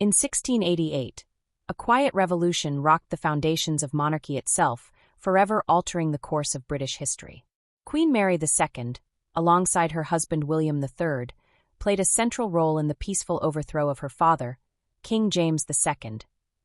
In 1688, a quiet revolution rocked the foundations of monarchy itself, forever altering the course of British history. Queen Mary II, alongside her husband William III, played a central role in the peaceful overthrow of her father, King James II,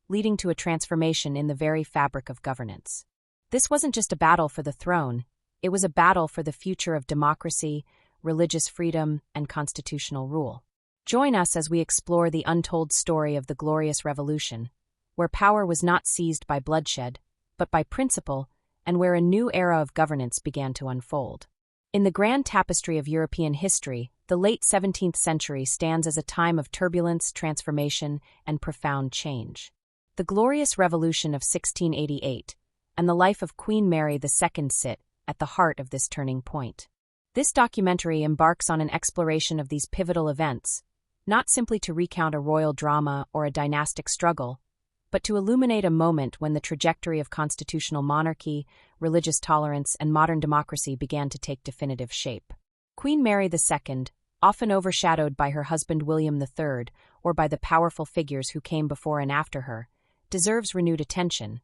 leading to a transformation in the very fabric of governance. This wasn't just a battle for the throne, it was a battle for the future of democracy, religious freedom, and constitutional rule. Join us as we explore the untold story of the Glorious Revolution, where power was not seized by bloodshed, but by principle, and where a new era of governance began to unfold. In the grand tapestry of European history, the late 17th century stands as a time of turbulence, transformation, and profound change. The Glorious Revolution of 1688 and the life of Queen Mary II sit at the heart of this turning point. This documentary embarks on an exploration of these pivotal events, not simply to recount a royal drama or a dynastic struggle, but to illuminate a moment when the trajectory of constitutional monarchy, religious tolerance, and modern democracy began to take definitive shape. Queen Mary II, often overshadowed by her husband William III or by the powerful figures who came before and after her, deserves renewed attention,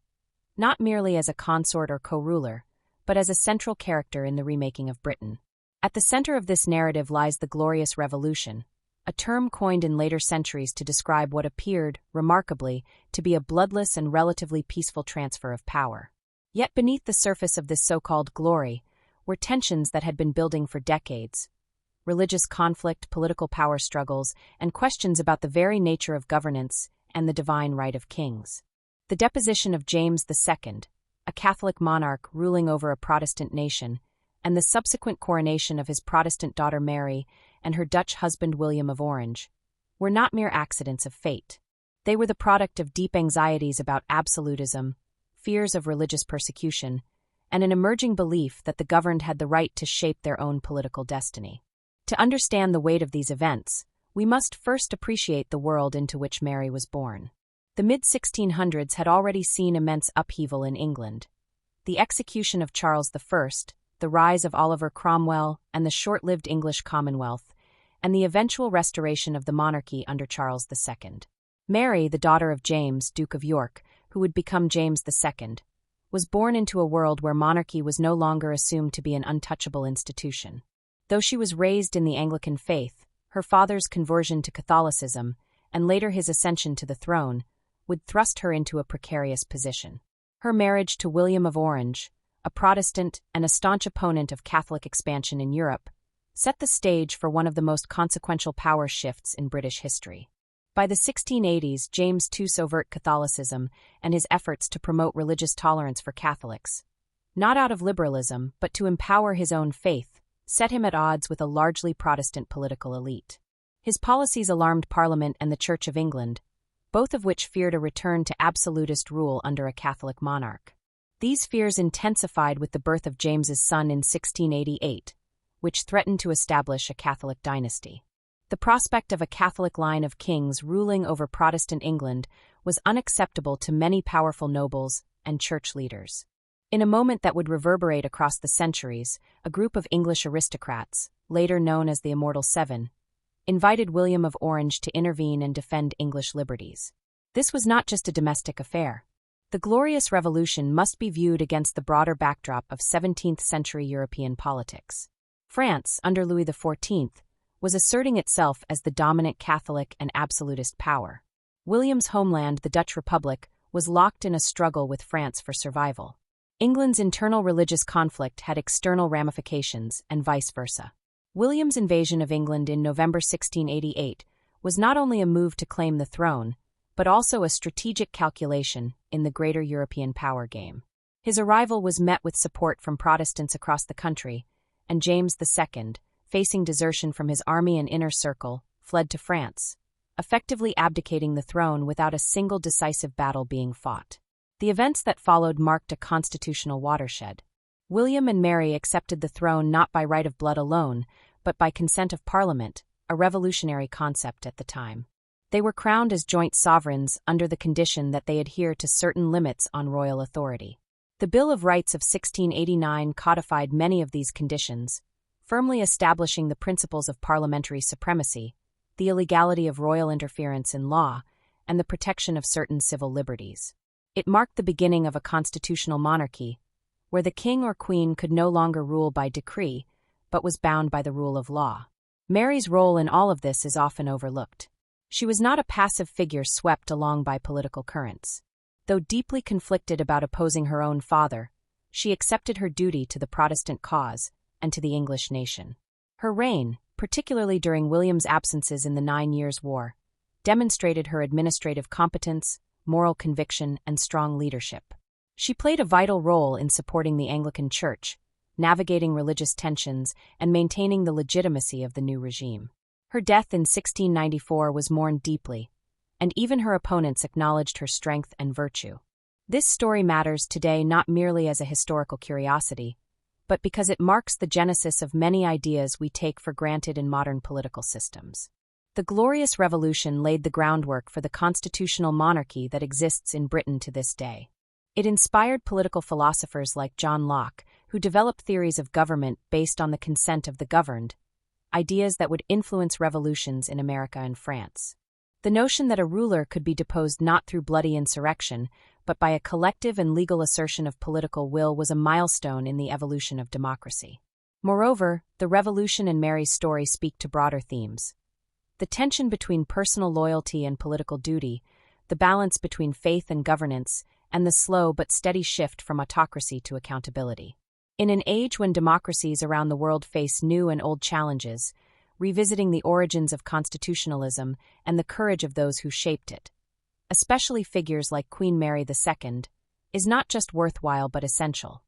not merely as a consort or co-ruler, but as a central character in the remaking of Britain. At the center of this narrative lies the Glorious Revolution, a term coined in later centuries to describe what appeared, remarkably, to be a bloodless and relatively peaceful transfer of power. Yet beneath the surface of this so-called glory were tensions that had been building for decades: religious conflict, political power struggles, and questions about the very nature of governance and the divine right of kings. The deposition of James II, a Catholic monarch ruling over a Protestant nation, and the subsequent coronation of his Protestant daughter Mary and her Dutch husband William of Orange, were not mere accidents of fate. They were the product of deep anxieties about absolutism, fears of religious persecution, and an emerging belief that the governed had the right to shape their own political destiny. To understand the weight of these events, we must first appreciate the world into which Mary was born. The mid-1600s had already seen immense upheaval in England. The execution of Charles I, the rise of Oliver Cromwell and the short-lived English Commonwealth, and the eventual restoration of the monarchy under Charles II. Mary, the daughter of James, Duke of York, who would become James II, was born into a world where monarchy was no longer assumed to be an untouchable institution. Though she was raised in the Anglican faith, her father's conversion to Catholicism, and later his ascension to the throne, would thrust her into a precarious position. Her marriage to William of Orange, a Protestant and a staunch opponent of Catholic expansion in Europe, set the stage for one of the most consequential power shifts in British history. By the 1680s, James II's overt Catholicism and his efforts to promote religious tolerance for Catholics, not out of liberalism but to empower his own faith, set him at odds with a largely Protestant political elite. His policies alarmed Parliament and the Church of England, both of which feared a return to absolutist rule under a Catholic monarch. These fears intensified with the birth of James's son in 1688, which threatened to establish a Catholic dynasty. The prospect of a Catholic line of kings ruling over Protestant England was unacceptable to many powerful nobles and church leaders. In a moment that would reverberate across the centuries, a group of English aristocrats, later known as the Immortal Seven, invited William of Orange to intervene and defend English liberties. This was not just a domestic affair. The Glorious Revolution must be viewed against the broader backdrop of 17th-century European politics. France, under Louis XIV, was asserting itself as the dominant Catholic and absolutist power. William's homeland, the Dutch Republic, was locked in a struggle with France for survival. England's internal religious conflict had external ramifications, and vice versa. William's invasion of England in November 1688 was not only a move to claim the throne, but also a strategic calculation in the greater European power game. His arrival was met with support from Protestants across the country, and James II, facing desertion from his army and inner circle, fled to France, effectively abdicating the throne without a single decisive battle being fought. The events that followed marked a constitutional watershed. William and Mary accepted the throne not by right of blood alone, but by consent of Parliament, a revolutionary concept at the time. They were crowned as joint sovereigns under the condition that they adhere to certain limits on royal authority. The Bill of Rights of 1689 codified many of these conditions, firmly establishing the principles of parliamentary supremacy, the illegality of royal interference in law, and the protection of certain civil liberties. It marked the beginning of a constitutional monarchy, where the king or queen could no longer rule by decree, but was bound by the rule of law. Mary's role in all of this is often overlooked. She was not a passive figure swept along by political currents. Though deeply conflicted about opposing her own father, she accepted her duty to the Protestant cause and to the English nation. Her reign, particularly during William's absences in the 9 Years' War, demonstrated her administrative competence, moral conviction, and strong leadership. She played a vital role in supporting the Anglican Church, navigating religious tensions, and maintaining the legitimacy of the new regime. Her death in 1694 was mourned deeply, and even her opponents acknowledged her strength and virtue. This story matters today not merely as a historical curiosity, but because it marks the genesis of many ideas we take for granted in modern political systems. The Glorious Revolution laid the groundwork for the constitutional monarchy that exists in Britain to this day. It inspired political philosophers like John Locke, who developed theories of government based on the consent of the governed, ideas that would influence revolutions in America and France. The notion that a ruler could be deposed not through bloody insurrection, but by a collective and legal assertion of political will was a milestone in the evolution of democracy. Moreover, the Revolution and Mary's story speak to broader themes. The tension between personal loyalty and political duty, the balance between faith and governance, and the slow but steady shift from autocracy to accountability. In an age when democracies around the world face new and old challenges, revisiting the origins of constitutionalism and the courage of those who shaped it, especially figures like Queen Mary II, is not just worthwhile but essential.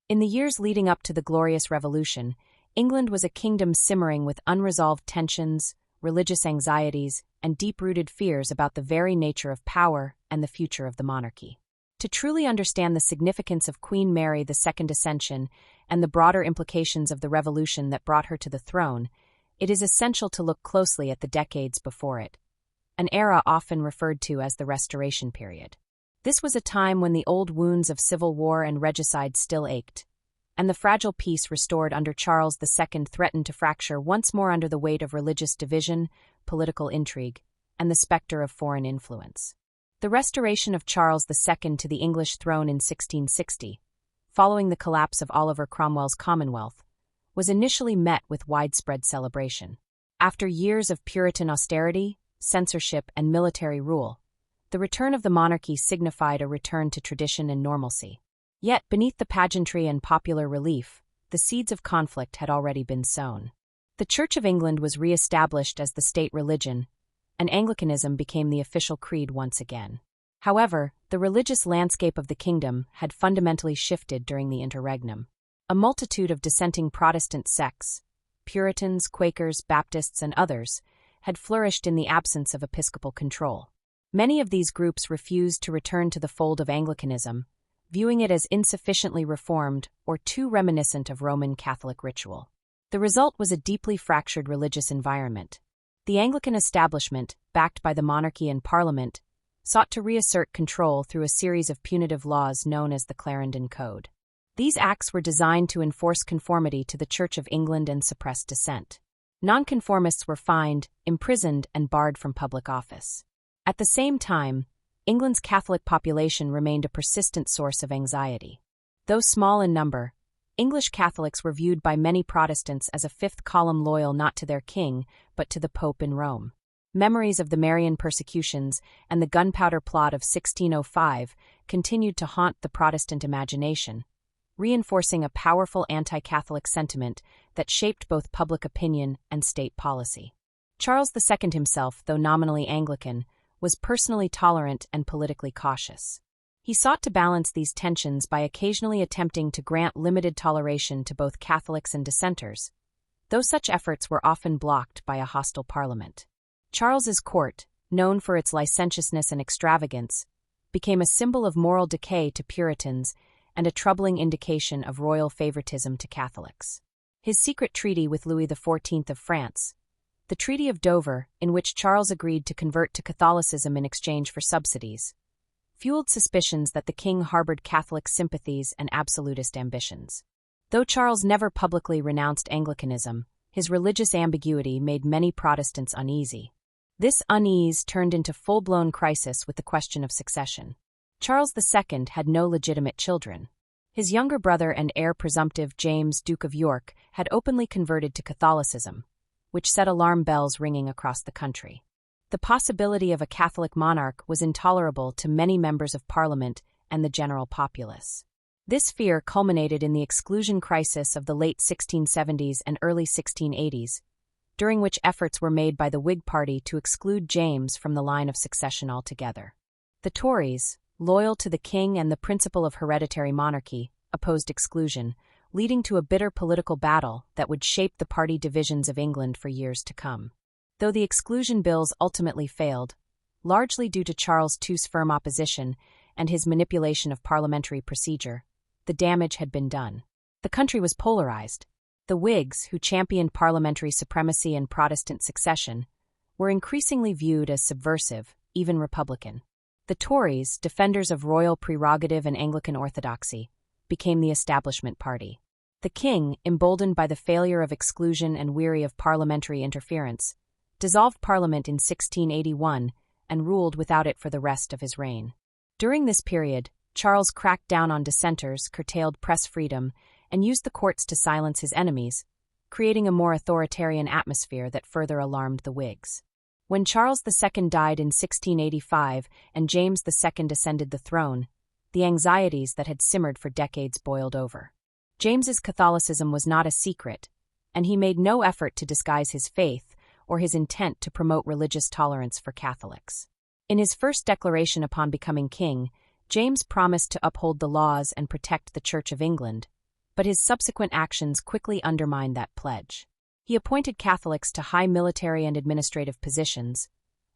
In the years leading up to the Glorious Revolution, England was a kingdom simmering with unresolved tensions, religious anxieties, and deep-rooted fears about the very nature of power and the future of the monarchy. To truly understand the significance of Queen Mary II's ascension and the broader implications of the revolution that brought her to the throne, it is essential to look closely at the decades before it, an era often referred to as the Restoration period. This was a time when the old wounds of civil war and regicide still ached, and the fragile peace restored under Charles II threatened to fracture once more under the weight of religious division, political intrigue, and the specter of foreign influence. The restoration of Charles II to the English throne in 1660, following the collapse of Oliver Cromwell's Commonwealth, was initially met with widespread celebration. After years of Puritan austerity, censorship, and military rule, the return of the monarchy signified a return to tradition and normalcy. Yet, beneath the pageantry and popular relief, the seeds of conflict had already been sown. The Church of England was re-established as the state religion, and Anglicanism became the official creed once again. However, the religious landscape of the kingdom had fundamentally shifted during the interregnum. A multitude of dissenting Protestant sects, Puritans, Quakers, Baptists, and others, had flourished in the absence of episcopal control. Many of these groups refused to return to the fold of Anglicanism, viewing it as insufficiently reformed or too reminiscent of Roman Catholic ritual. The result was a deeply fractured religious environment. The Anglican establishment, backed by the monarchy and Parliament, sought to reassert control through a series of punitive laws known as the Clarendon Code. These acts were designed to enforce conformity to the Church of England and suppress dissent. Nonconformists were fined, imprisoned, and barred from public office. At the same time, England's Catholic population remained a persistent source of anxiety. Though small in number, English Catholics were viewed by many Protestants as a fifth column loyal not to their king, but to the Pope in Rome. Memories of the Marian persecutions and the Gunpowder Plot of 1605 continued to haunt the Protestant imagination, reinforcing a powerful anti-Catholic sentiment that shaped both public opinion and state policy. Charles II himself, though nominally Anglican, was personally tolerant and politically cautious. He sought to balance these tensions by occasionally attempting to grant limited toleration to both Catholics and dissenters, though such efforts were often blocked by a hostile parliament. Charles's court, known for its licentiousness and extravagance, became a symbol of moral decay to Puritans and a troubling indication of royal favoritism to Catholics. His secret treaty with Louis XIV of France, the Treaty of Dover, in which Charles agreed to convert to Catholicism in exchange for subsidies, fueled suspicions that the king harbored Catholic sympathies and absolutist ambitions. Though Charles never publicly renounced Anglicanism, his religious ambiguity made many Protestants uneasy. This unease turned into full-blown crisis with the question of succession. Charles II had no legitimate children. His younger brother and heir presumptive James, Duke of York, had openly converted to Catholicism, which set alarm bells ringing across the country. The possibility of a Catholic monarch was intolerable to many members of Parliament and the general populace. This fear culminated in the exclusion crisis of the late 1670s and early 1680s, during which efforts were made by the Whig Party to exclude James from the line of succession altogether. The Tories, loyal to the king and the principle of hereditary monarchy, opposed exclusion, leading to a bitter political battle that would shape the party divisions of England for years to come. Though the exclusion bills ultimately failed, largely due to Charles II's firm opposition and his manipulation of parliamentary procedure, the damage had been done. The country was polarized. The Whigs, who championed parliamentary supremacy and Protestant succession, were increasingly viewed as subversive, even Republican. The Tories, defenders of royal prerogative and Anglican orthodoxy, became the establishment party. The king, emboldened by the failure of exclusion and weary of parliamentary interference, dissolved Parliament in 1681 and ruled without it for the rest of his reign. During this period, Charles cracked down on dissenters, curtailed press freedom, and used the courts to silence his enemies, creating a more authoritarian atmosphere that further alarmed the Whigs. When Charles II died in 1685 and James II ascended the throne, the anxieties that had simmered for decades boiled over. James's Catholicism was not a secret, and he made no effort to disguise his faith or his intent to promote religious tolerance for Catholics. In his first declaration upon becoming king, James promised to uphold the laws and protect the Church of England, but his subsequent actions quickly undermined that pledge. He appointed Catholics to high military and administrative positions,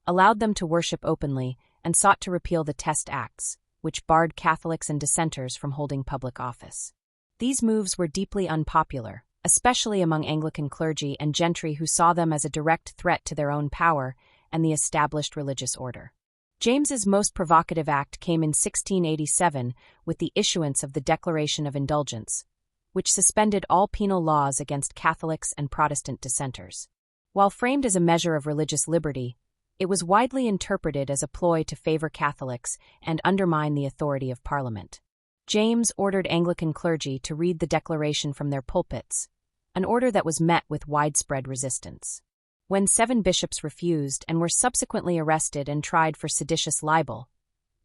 allowed them to worship openly, and sought to repeal the Test Acts, which barred Catholics and dissenters from holding public office. These moves were deeply unpopular, especially among Anglican clergy and gentry who saw them as a direct threat to their own power and the established religious order. James's most provocative act came in 1687 with the issuance of the Declaration of Indulgence, which suspended all penal laws against Catholics and Protestant dissenters. While framed as a measure of religious liberty, it was widely interpreted as a ploy to favor Catholics and undermine the authority of Parliament. James ordered Anglican clergy to read the declaration from their pulpits, an order that was met with widespread resistance. When 7 bishops refused and were subsequently arrested and tried for seditious libel,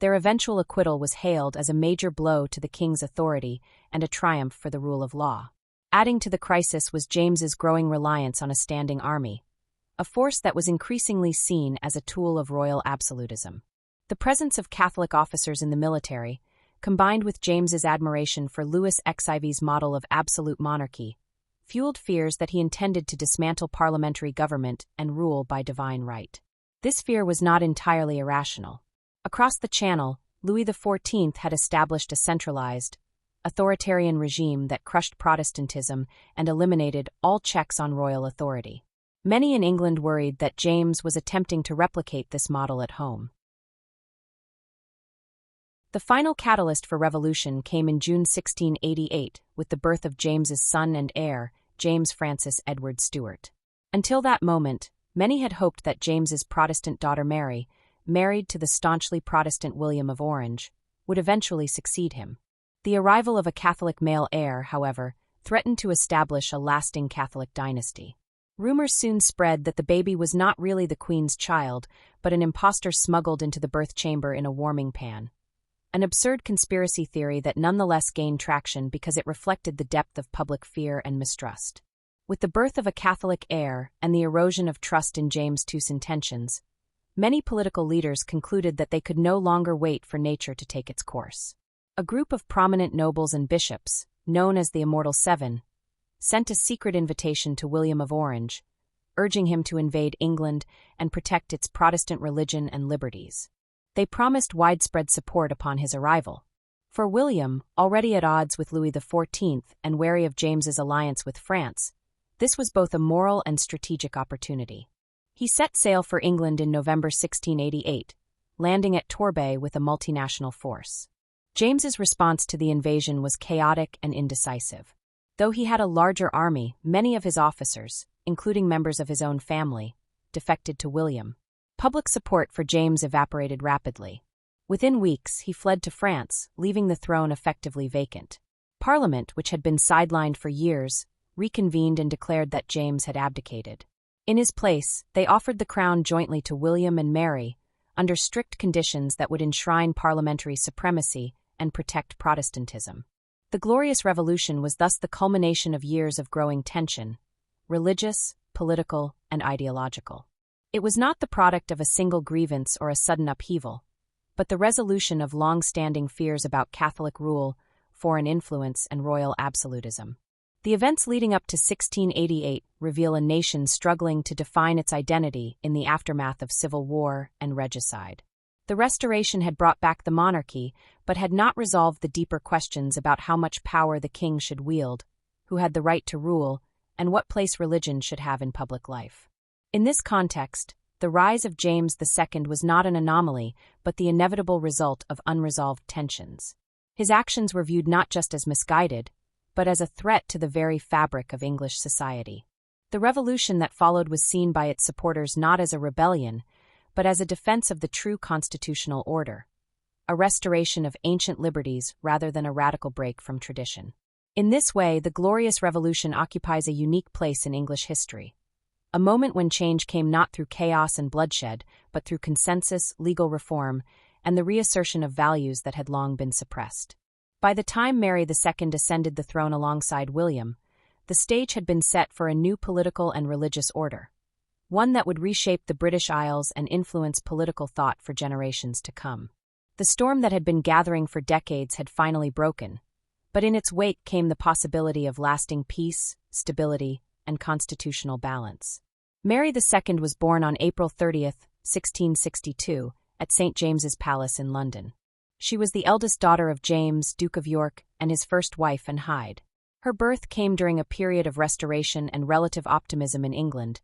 their eventual acquittal was hailed as a major blow to the king's authority and a triumph for the rule of law. Adding to the crisis was James's growing reliance on a standing army, a force that was increasingly seen as a tool of royal absolutism. The presence of Catholic officers in the military, combined with James's admiration for Louis XIV's model of absolute monarchy, fueled fears that he intended to dismantle parliamentary government and rule by divine right. This fear was not entirely irrational. Across the Channel, Louis XIV had established a centralized, authoritarian regime that crushed Protestantism and eliminated all checks on royal authority. Many in England worried that James was attempting to replicate this model at home. The final catalyst for revolution came in June 1688 with the birth of James's son and heir, James Francis Edward Stuart. Until that moment, many had hoped that James's Protestant daughter Mary, married to the staunchly Protestant William of Orange, would eventually succeed him. The arrival of a Catholic male heir, however, threatened to establish a lasting Catholic dynasty. Rumors soon spread that the baby was not really the Queen's child, but an impostor smuggled into the birth chamber in a warming pan. An absurd conspiracy theory that nonetheless gained traction because it reflected the depth of public fear and mistrust. With the birth of a Catholic heir and the erosion of trust in James II's intentions, many political leaders concluded that they could no longer wait for nature to take its course. A group of prominent nobles and bishops, known as the Immortal Seven, sent a secret invitation to William of Orange, urging him to invade England and protect its Protestant religion and liberties. They promised widespread support upon his arrival. For William, already at odds with Louis XIV and wary of James's alliance with France, this was both a moral and strategic opportunity. He set sail for England in November 1688, landing at Torbay with a multinational force. James's response to the invasion was chaotic and indecisive. Though he had a larger army, many of his officers, including members of his own family, defected to William. Public support for James evaporated rapidly. Within weeks, he fled to France, leaving the throne effectively vacant. Parliament, which had been sidelined for years, reconvened and declared that James had abdicated. In his place, they offered the crown jointly to William and Mary, under strict conditions that would enshrine parliamentary supremacy and protect Protestantism. The Glorious Revolution was thus the culmination of years of growing tension, religious, political, and ideological. It was not the product of a single grievance or a sudden upheaval, but the resolution of long-standing fears about Catholic rule, foreign influence, and royal absolutism. The events leading up to 1688 reveal a nation struggling to define its identity in the aftermath of civil war and regicide. The Restoration had brought back the monarchy, but had not resolved the deeper questions about how much power the king should wield, who had the right to rule, and what place religion should have in public life. In this context, the rise of James II was not an anomaly, but the inevitable result of unresolved tensions. His actions were viewed not just as misguided, but as a threat to the very fabric of English society. The revolution that followed was seen by its supporters not as a rebellion, but as a defense of the true constitutional order, a restoration of ancient liberties rather than a radical break from tradition. In this way, the Glorious Revolution occupies a unique place in English history, a moment when change came not through chaos and bloodshed, but through consensus, legal reform, and the reassertion of values that had long been suppressed. By the time Mary II ascended the throne alongside William, the stage had been set for a new political and religious order, one that would reshape the British Isles and influence political thought for generations to come. The storm that had been gathering for decades had finally broken, but in its wake came the possibility of lasting peace, stability, and constitutional balance. Mary II was born on April 30, 1662, at St. James's Palace in London. She was the eldest daughter of James, Duke of York, and his first wife, Anne Hyde. Her birth came during a period of restoration and relative optimism in England,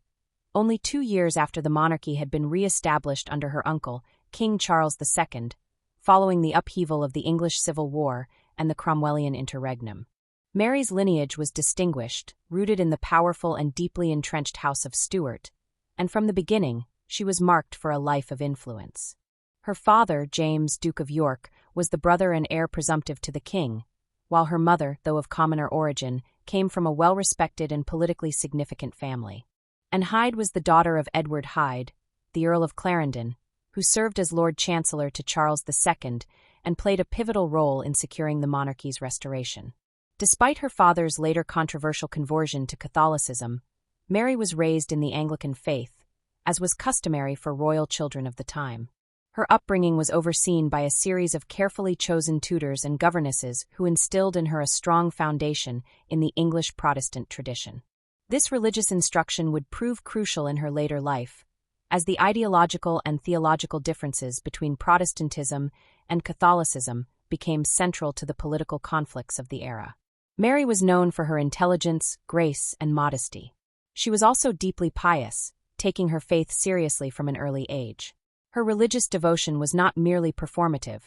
only 2 years after the monarchy had been re-established under her uncle, King Charles II, following the upheaval of the English Civil War and the Cromwellian interregnum. Mary's lineage was distinguished, rooted in the powerful and deeply entrenched House of Stuart, and from the beginning, she was marked for a life of influence. Her father, James, Duke of York, was the brother and heir presumptive to the king, while her mother, though of commoner origin, came from a well-respected and politically significant family. Anne Hyde was the daughter of Edward Hyde, the Earl of Clarendon, who served as Lord Chancellor to Charles II and played a pivotal role in securing the monarchy's restoration. Despite her father's later controversial conversion to Catholicism, Mary was raised in the Anglican faith, as was customary for royal children of the time. Her upbringing was overseen by a series of carefully chosen tutors and governesses who instilled in her a strong foundation in the English Protestant tradition. This religious instruction would prove crucial in her later life, as the ideological and theological differences between Protestantism and Catholicism became central to the political conflicts of the era. Mary was known for her intelligence, grace, and modesty. She was also deeply pious, taking her faith seriously from an early age. Her religious devotion was not merely performative.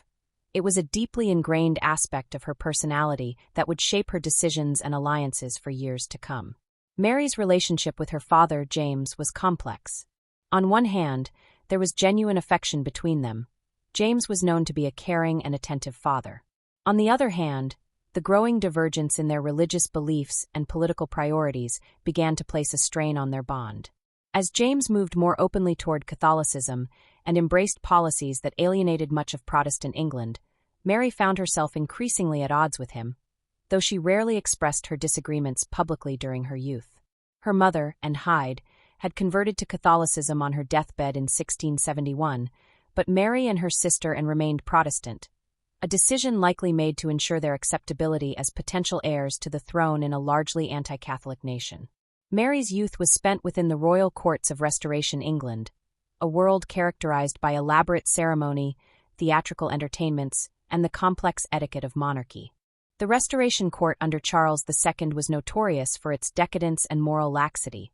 It was a deeply ingrained aspect of her personality that would shape her decisions and alliances for years to come. Mary's relationship with her father, James, was complex. On one hand, there was genuine affection between them. James was known to be a caring and attentive father. On the other hand, the growing divergence in their religious beliefs and political priorities began to place a strain on their bond. As James moved more openly toward Catholicism and embraced policies that alienated much of Protestant England, Mary found herself increasingly at odds with him, though she rarely expressed her disagreements publicly during her youth. Her mother, Anne Hyde, had converted to Catholicism on her deathbed in 1671, but Mary and her sister remained Protestant, a decision likely made to ensure their acceptability as potential heirs to the throne in a largely anti-Catholic nation. Mary's youth was spent within the royal courts of Restoration England, a world characterized by elaborate ceremony, theatrical entertainments, and the complex etiquette of monarchy. The Restoration Court under Charles II was notorious for its decadence and moral laxity,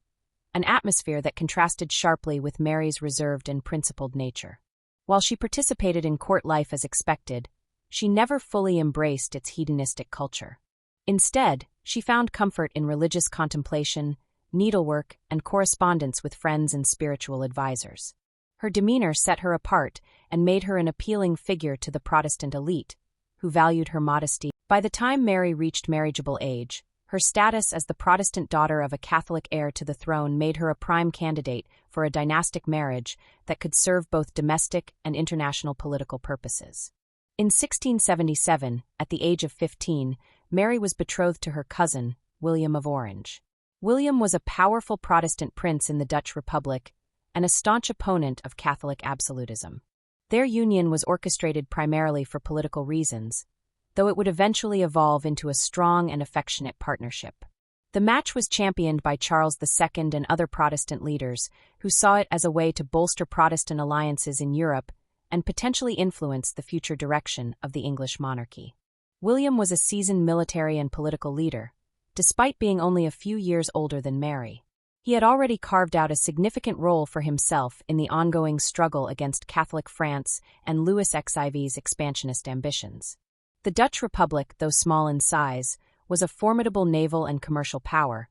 an atmosphere that contrasted sharply with Mary's reserved and principled nature. While she participated in court life as expected, she never fully embraced its hedonistic culture. Instead, she found comfort in religious contemplation, needlework, and correspondence with friends and spiritual advisors. Her demeanor set her apart and made her an appealing figure to the Protestant elite, who valued her modesty. By the time Mary reached marriageable age, her status as the Protestant daughter of a Catholic heir to the throne made her a prime candidate for a dynastic marriage that could serve both domestic and international political purposes. In 1677, at the age of 15, Mary was betrothed to her cousin, William of Orange. William was a powerful Protestant prince in the Dutch Republic and a staunch opponent of Catholic absolutism. Their union was orchestrated primarily for political reasons, though it would eventually evolve into a strong and affectionate partnership. The match was championed by Charles II and other Protestant leaders, who saw it as a way to bolster Protestant alliances in Europe and potentially influence the future direction of the English monarchy. William was a seasoned military and political leader, despite being only a few years older than Mary. He had already carved out a significant role for himself in the ongoing struggle against Catholic France and Louis XIV's expansionist ambitions. The Dutch Republic, though small in size, was a formidable naval and commercial power,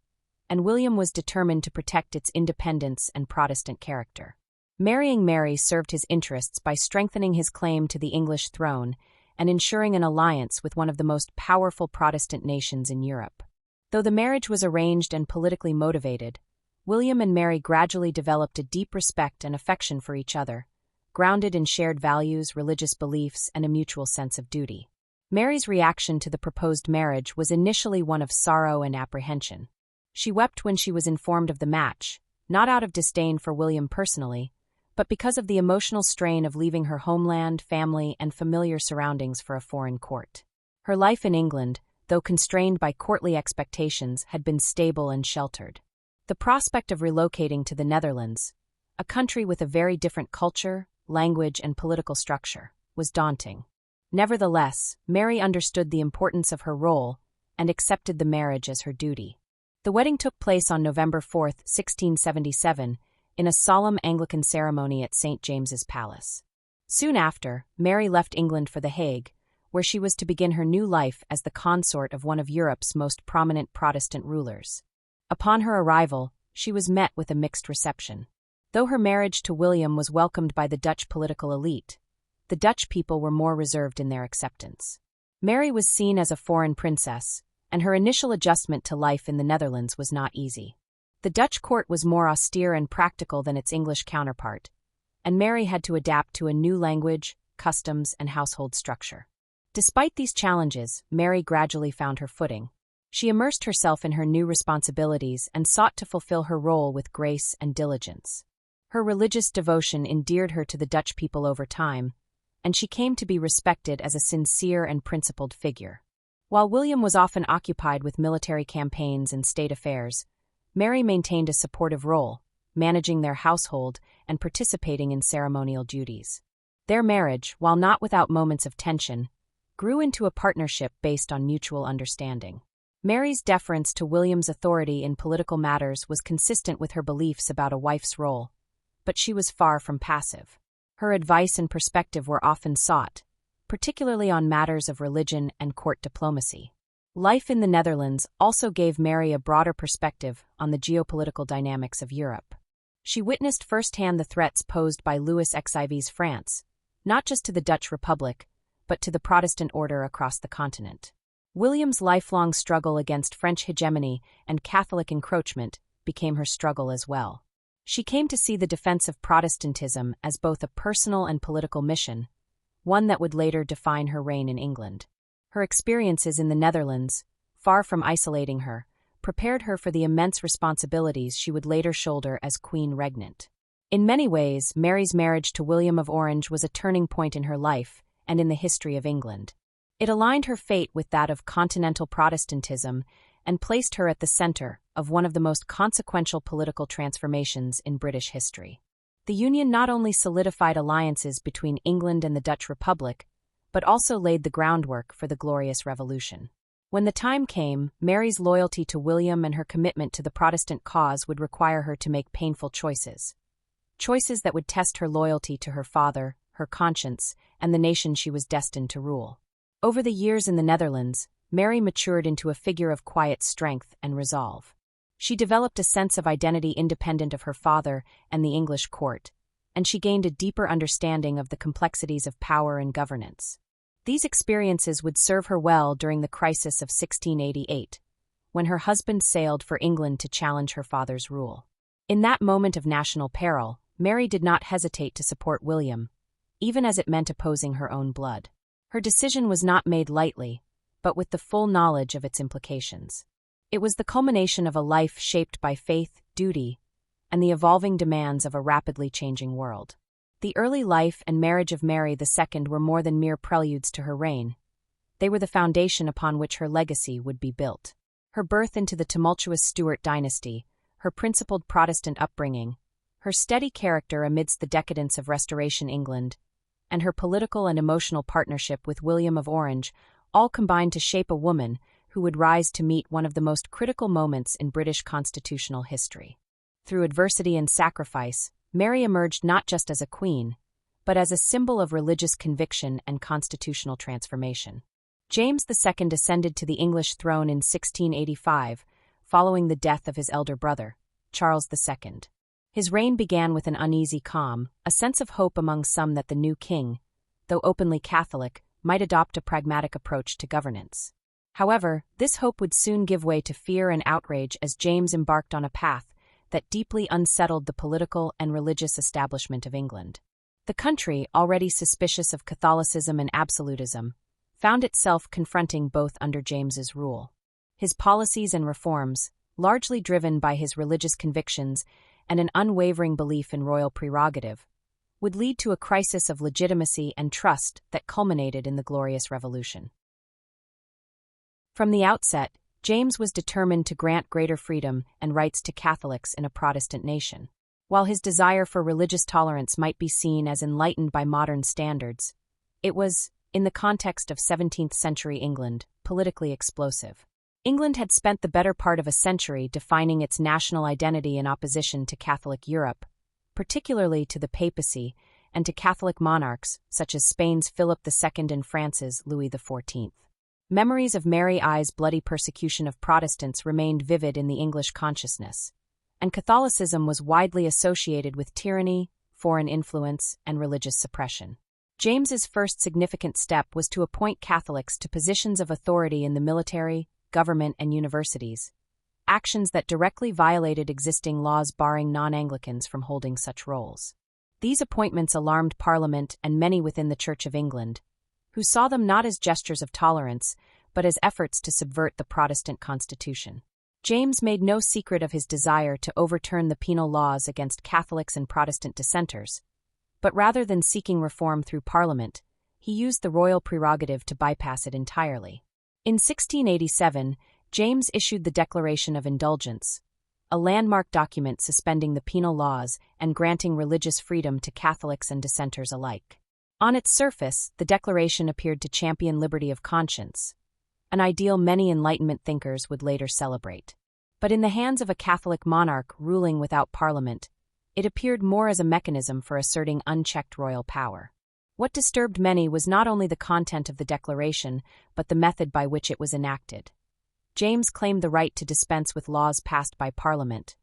and William was determined to protect its independence and Protestant character. Marrying Mary served his interests by strengthening his claim to the English throne and ensuring an alliance with one of the most powerful Protestant nations in Europe. Though the marriage was arranged and politically motivated, William and Mary gradually developed a deep respect and affection for each other, grounded in shared values, religious beliefs, and a mutual sense of duty. Mary's reaction to the proposed marriage was initially one of sorrow and apprehension. She wept when she was informed of the match, not out of disdain for William personally, but because of the emotional strain of leaving her homeland, family, and familiar surroundings for a foreign court. Her life in England, though constrained by courtly expectations, had been stable and sheltered. The prospect of relocating to the Netherlands, a country with a very different culture, language, and political structure, was daunting. Nevertheless, Mary understood the importance of her role and accepted the marriage as her duty. The wedding took place on November 4, 1677, in a solemn Anglican ceremony at St. James's Palace. Soon after, Mary left England for The Hague, where she was to begin her new life as the consort of one of Europe's most prominent Protestant rulers. Upon her arrival, she was met with a mixed reception. Though her marriage to William was welcomed by the Dutch political elite, the Dutch people were more reserved in their acceptance. Mary was seen as a foreign princess, and her initial adjustment to life in the Netherlands was not easy. The Dutch court was more austere and practical than its English counterpart, and Mary had to adapt to a new language, customs, and household structure. Despite these challenges, Mary gradually found her footing. She immersed herself in her new responsibilities and sought to fulfill her role with grace and diligence. Her religious devotion endeared her to the Dutch people over time, and she came to be respected as a sincere and principled figure. While William was often occupied with military campaigns and state affairs, Mary maintained a supportive role, managing their household and participating in ceremonial duties. Their marriage, while not without moments of tension, grew into a partnership based on mutual understanding. Mary's deference to William's authority in political matters was consistent with her beliefs about a wife's role, but she was far from passive. Her advice and perspective were often sought, particularly on matters of religion and court diplomacy. Life in the Netherlands also gave Mary a broader perspective on the geopolitical dynamics of Europe. She witnessed firsthand the threats posed by Louis XIV's France, not just to the Dutch Republic, but to the Protestant order across the continent. William's lifelong struggle against French hegemony and Catholic encroachment became her struggle as well. She came to see the defense of Protestantism as both a personal and political mission, one that would later define her reign in England. Her experiences in the Netherlands, far from isolating her, prepared her for the immense responsibilities she would later shoulder as Queen Regnant. In many ways, Mary's marriage to William of Orange was a turning point in her life and in the history of England. It aligned her fate with that of continental Protestantism and placed her at the center of one of the most consequential political transformations in British history. The union not only solidified alliances between England and the Dutch Republic, but also laid the groundwork for the Glorious Revolution. When the time came, Mary's loyalty to William and her commitment to the Protestant cause would require her to make painful choices. Choices that would test her loyalty to her father, her conscience, and the nation she was destined to rule. Over the years in the Netherlands, Mary matured into a figure of quiet strength and resolve. She developed a sense of identity independent of her father and the English court, and she gained a deeper understanding of the complexities of power and governance. These experiences would serve her well during the crisis of 1688, when her husband sailed for England to challenge her father's rule. In that moment of national peril, Mary did not hesitate to support William, even as it meant opposing her own blood. Her decision was not made lightly, but with the full knowledge of its implications. It was the culmination of a life shaped by faith, duty, and the evolving demands of a rapidly changing world. The early life and marriage of Mary II were more than mere preludes to her reign. They were the foundation upon which her legacy would be built. Her birth into the tumultuous Stuart dynasty, her principled Protestant upbringing, her steady character amidst the decadence of Restoration England, and her political and emotional partnership with William of Orange all combined to shape a woman who would rise to meet one of the most critical moments in British constitutional history. Through adversity and sacrifice, Mary emerged not just as a queen, but as a symbol of religious conviction and constitutional transformation. James II ascended to the English throne in 1685, following the death of his elder brother, Charles II. His reign began with an uneasy calm, a sense of hope among some that the new king, though openly Catholic, might adopt a pragmatic approach to governance. However, this hope would soon give way to fear and outrage as James embarked on a path that deeply unsettled the political and religious establishment of England. The country, already suspicious of Catholicism and absolutism, found itself confronting both under James's rule. His policies and reforms, largely driven by his religious convictions and an unwavering belief in royal prerogative, would lead to a crisis of legitimacy and trust that culminated in the Glorious Revolution. From the outset, James was determined to grant greater freedom and rights to Catholics in a Protestant nation. While his desire for religious tolerance might be seen as enlightened by modern standards, it was, in the context of 17th-century England, politically explosive. England had spent the better part of a century defining its national identity in opposition to Catholic Europe, particularly to the papacy and to Catholic monarchs such as Spain's Philip II and France's Louis XIV. Memories of Mary I's bloody persecution of Protestants remained vivid in the English consciousness, and Catholicism was widely associated with tyranny, foreign influence, and religious suppression. James's first significant step was to appoint Catholics to positions of authority in the military, government, and universities, actions that directly violated existing laws barring non-Anglicans from holding such roles. These appointments alarmed Parliament and many within the Church of England, who saw them not as gestures of tolerance, but as efforts to subvert the Protestant constitution. James made no secret of his desire to overturn the penal laws against Catholics and Protestant dissenters, but rather than seeking reform through Parliament, he used the royal prerogative to bypass it entirely. In 1687, James issued the Declaration of Indulgence, a landmark document suspending the penal laws and granting religious freedom to Catholics and dissenters alike. On its surface, the declaration appeared to champion liberty of conscience, an ideal many Enlightenment thinkers would later celebrate. But in the hands of a Catholic monarch ruling without Parliament, it appeared more as a mechanism for asserting unchecked royal power. What disturbed many was not only the content of the declaration, but the method by which it was enacted. James claimed the right to dispense with laws passed by Parliament,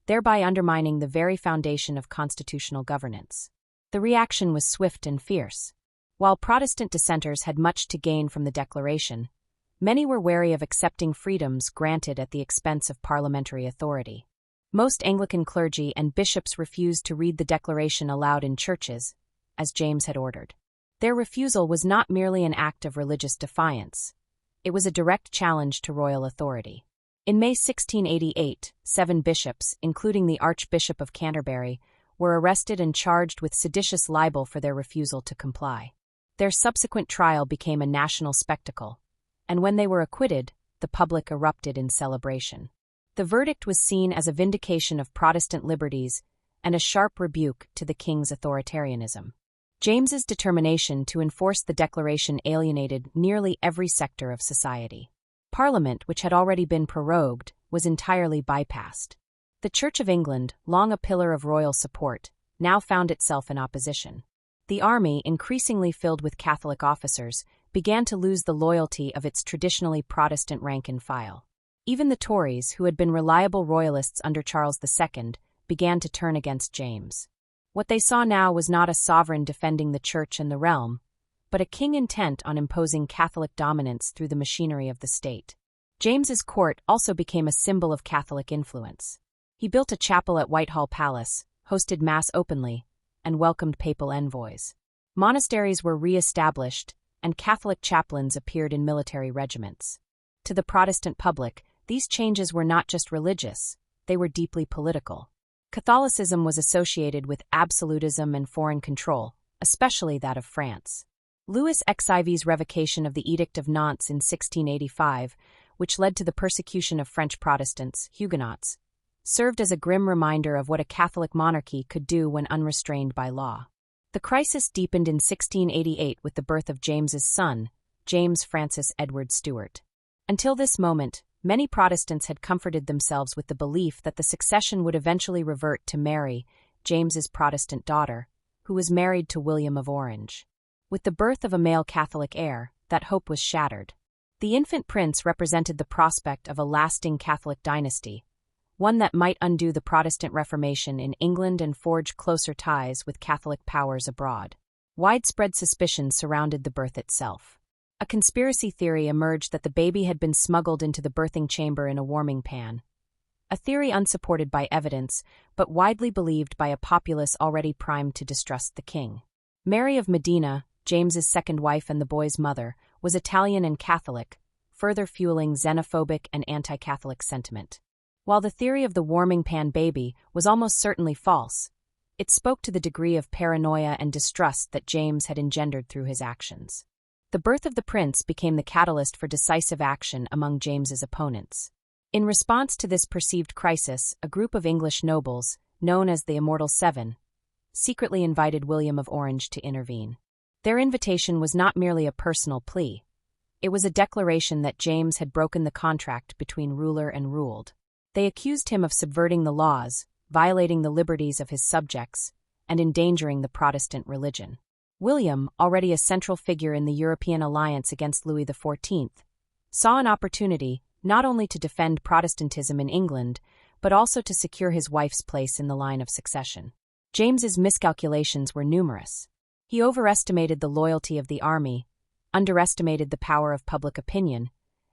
thereby undermining the very foundation of constitutional governance. The reaction was swift and fierce. While Protestant dissenters had much to gain from the declaration, many were wary of accepting freedoms granted at the expense of parliamentary authority. Most Anglican clergy and bishops refused to read the declaration aloud in churches, as James had ordered. Their refusal was not merely an act of religious defiance. It was a direct challenge to royal authority. In May 1688, 7 bishops, including the Archbishop of Canterbury, were arrested and charged with seditious libel for their refusal to comply. Their subsequent trial became a national spectacle, and when they were acquitted, the public erupted in celebration. The verdict was seen as a vindication of Protestant liberties and a sharp rebuke to the king's authoritarianism. James's determination to enforce the declaration alienated nearly every sector of society. Parliament, which had already been prorogued, was entirely bypassed. The Church of England, long a pillar of royal support, now found itself in opposition. The army, increasingly filled with Catholic officers, began to lose the loyalty of its traditionally Protestant rank and file. Even the Tories, who had been reliable royalists under Charles II, began to turn against James. What they saw now was not a sovereign defending the church and the realm, but a king intent on imposing Catholic dominance through the machinery of the state. James's court also became a symbol of Catholic influence. He built a chapel at Whitehall Palace, hosted Mass openly, and welcomed papal envoys. Monasteries were re-established, and Catholic chaplains appeared in military regiments. To the Protestant public, these changes were not just religious, they were deeply political. Catholicism was associated with absolutism and foreign control, especially that of France. Louis XIV's revocation of the Edict of Nantes in 1685, which led to the persecution of French Protestants, Huguenots, served as a grim reminder of what a Catholic monarchy could do when unrestrained by law. The crisis deepened in 1688 with the birth of James's son, James Francis Edward Stuart. Until this moment, many Protestants had comforted themselves with the belief that the succession would eventually revert to Mary, James's Protestant daughter, who was married to William of Orange. With the birth of a male Catholic heir, that hope was shattered. The infant prince represented the prospect of a lasting Catholic dynasty, one that might undo the Protestant Reformation in England and forge closer ties with Catholic powers abroad. Widespread suspicion surrounded the birth itself. A conspiracy theory emerged that the baby had been smuggled into the birthing chamber in a warming pan. A theory unsupported by evidence, but widely believed by a populace already primed to distrust the king. Mary of Modena, James's second wife and the boy's mother, was Italian and Catholic, further fueling xenophobic and anti-Catholic sentiment. While the theory of the warming pan baby was almost certainly false, it spoke to the degree of paranoia and distrust that James had engendered through his actions. The birth of the prince became the catalyst for decisive action among James's opponents. In response to this perceived crisis, a group of English nobles, known as the Immortal Seven, secretly invited William of Orange to intervene. Their invitation was not merely a personal plea. It was a declaration that James had broken the contract between ruler and ruled. They accused him of subverting the laws, violating the liberties of his subjects, and endangering the Protestant religion. William, already a central figure in the European alliance against Louis XIV, saw an opportunity not only to defend Protestantism in England, but also to secure his wife's place in the line of succession. James's miscalculations were numerous. He overestimated the loyalty of the army, underestimated the power of public opinion,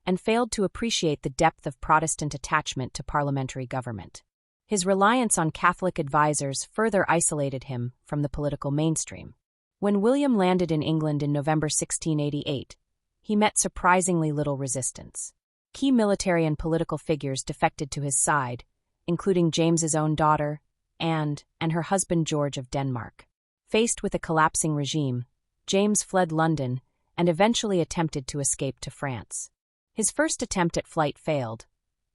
and failed to appreciate the depth of Protestant attachment to parliamentary government. His reliance on Catholic advisers further isolated him from the political mainstream. When William landed in England in November 1688, he met surprisingly little resistance. Key military and political figures defected to his side, including James's own daughter, Anne, and her husband George of Denmark. Faced with a collapsing regime, James fled London and eventually attempted to escape to France. His first attempt at flight failed.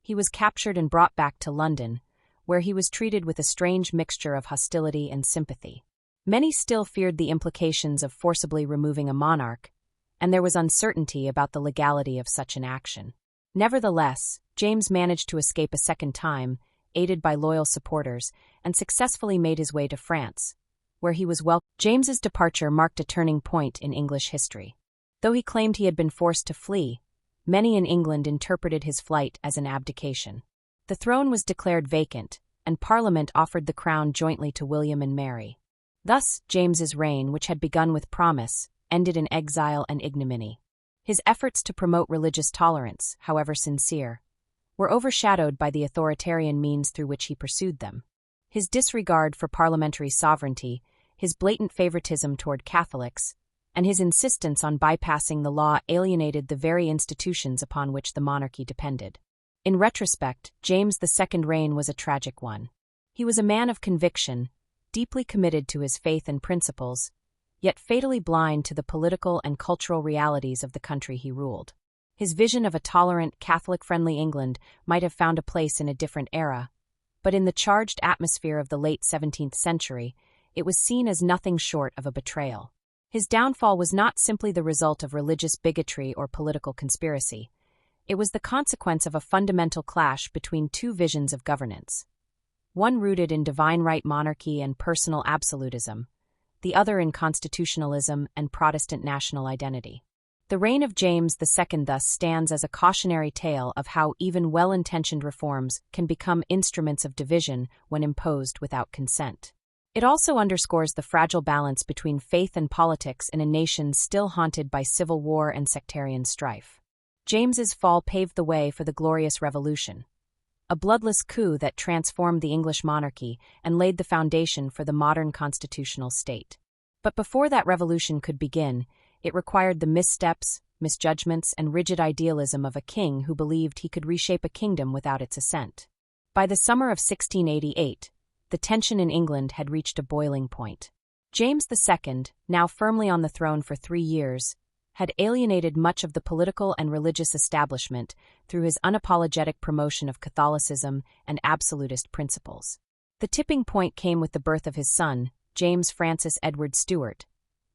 He was captured and brought back to London, where he was treated with a strange mixture of hostility and sympathy. Many still feared the implications of forcibly removing a monarch, and there was uncertainty about the legality of such an action. Nevertheless, James managed to escape a second time, aided by loyal supporters, and successfully made his way to France, where he was welcomed. James's departure marked a turning point in English history. Though he claimed he had been forced to flee, many in England interpreted his flight as an abdication. The throne was declared vacant, and Parliament offered the crown jointly to William and Mary. Thus, James's reign, which had begun with promise, ended in exile and ignominy. His efforts to promote religious tolerance, however sincere, were overshadowed by the authoritarian means through which he pursued them. His disregard for parliamentary sovereignty, his blatant favoritism toward Catholics, and his insistence on bypassing the law alienated the very institutions upon which the monarchy depended. In retrospect, James II's reign was a tragic one. He was a man of conviction, deeply committed to his faith and principles, yet fatally blind to the political and cultural realities of the country he ruled. His vision of a tolerant, Catholic-friendly England might have found a place in a different era, but in the charged atmosphere of the late 17th century, it was seen as nothing short of a betrayal. His downfall was not simply the result of religious bigotry or political conspiracy. It was the consequence of a fundamental clash between two visions of governance. One rooted in divine right monarchy and personal absolutism, the other in constitutionalism and Protestant national identity. The reign of James II thus stands as a cautionary tale of how even well-intentioned reforms can become instruments of division when imposed without consent. It also underscores the fragile balance between faith and politics in a nation still haunted by civil war and sectarian strife. James's fall paved the way for the Glorious Revolution, a bloodless coup that transformed the English monarchy and laid the foundation for the modern constitutional state. But before that revolution could begin, it required the missteps, misjudgments, and rigid idealism of a king who believed he could reshape a kingdom without its assent. By the summer of 1688, the tension in England had reached a boiling point. James II, now firmly on the throne for 3 years, had alienated much of the political and religious establishment through his unapologetic promotion of Catholicism and absolutist principles. The tipping point came with the birth of his son, James Francis Edward Stuart,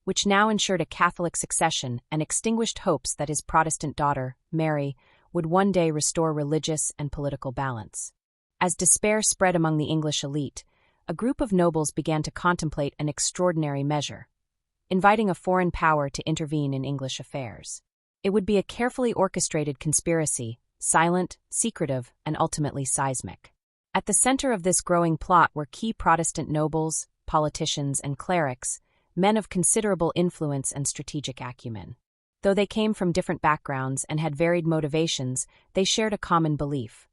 which now ensured a Catholic succession and extinguished hopes that his Protestant daughter, Mary, would one day restore religious and political balance. As despair spread among the English elite, a group of nobles began to contemplate an extraordinary measure, inviting a foreign power to intervene in English affairs. It would be a carefully orchestrated conspiracy, silent, secretive, and ultimately seismic. At the center of this growing plot were key Protestant nobles, politicians, and clerics, men of considerable influence and strategic acumen. Though they came from different backgrounds and had varied motivations, they shared a common belief: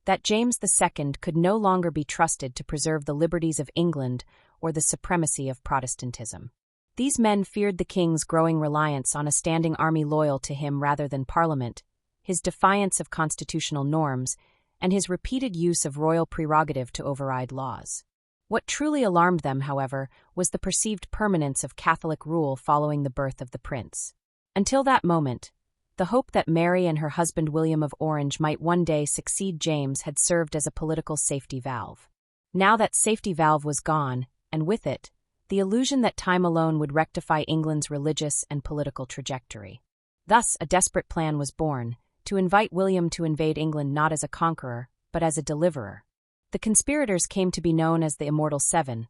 that James II could no longer be trusted to preserve the liberties of England or the supremacy of Protestantism. These men feared the king's growing reliance on a standing army loyal to him rather than Parliament, his defiance of constitutional norms, and his repeated use of royal prerogative to override laws. What truly alarmed them, however, was the perceived permanence of Catholic rule following the birth of the prince. Until that moment, the hope that Mary and her husband William of Orange might one day succeed James had served as a political safety valve. Now that safety valve was gone, and with it, the illusion that time alone would rectify England's religious and political trajectory. Thus, a desperate plan was born, to invite William to invade England not as a conqueror, but as a deliverer. The conspirators came to be known as the Immortal Seven,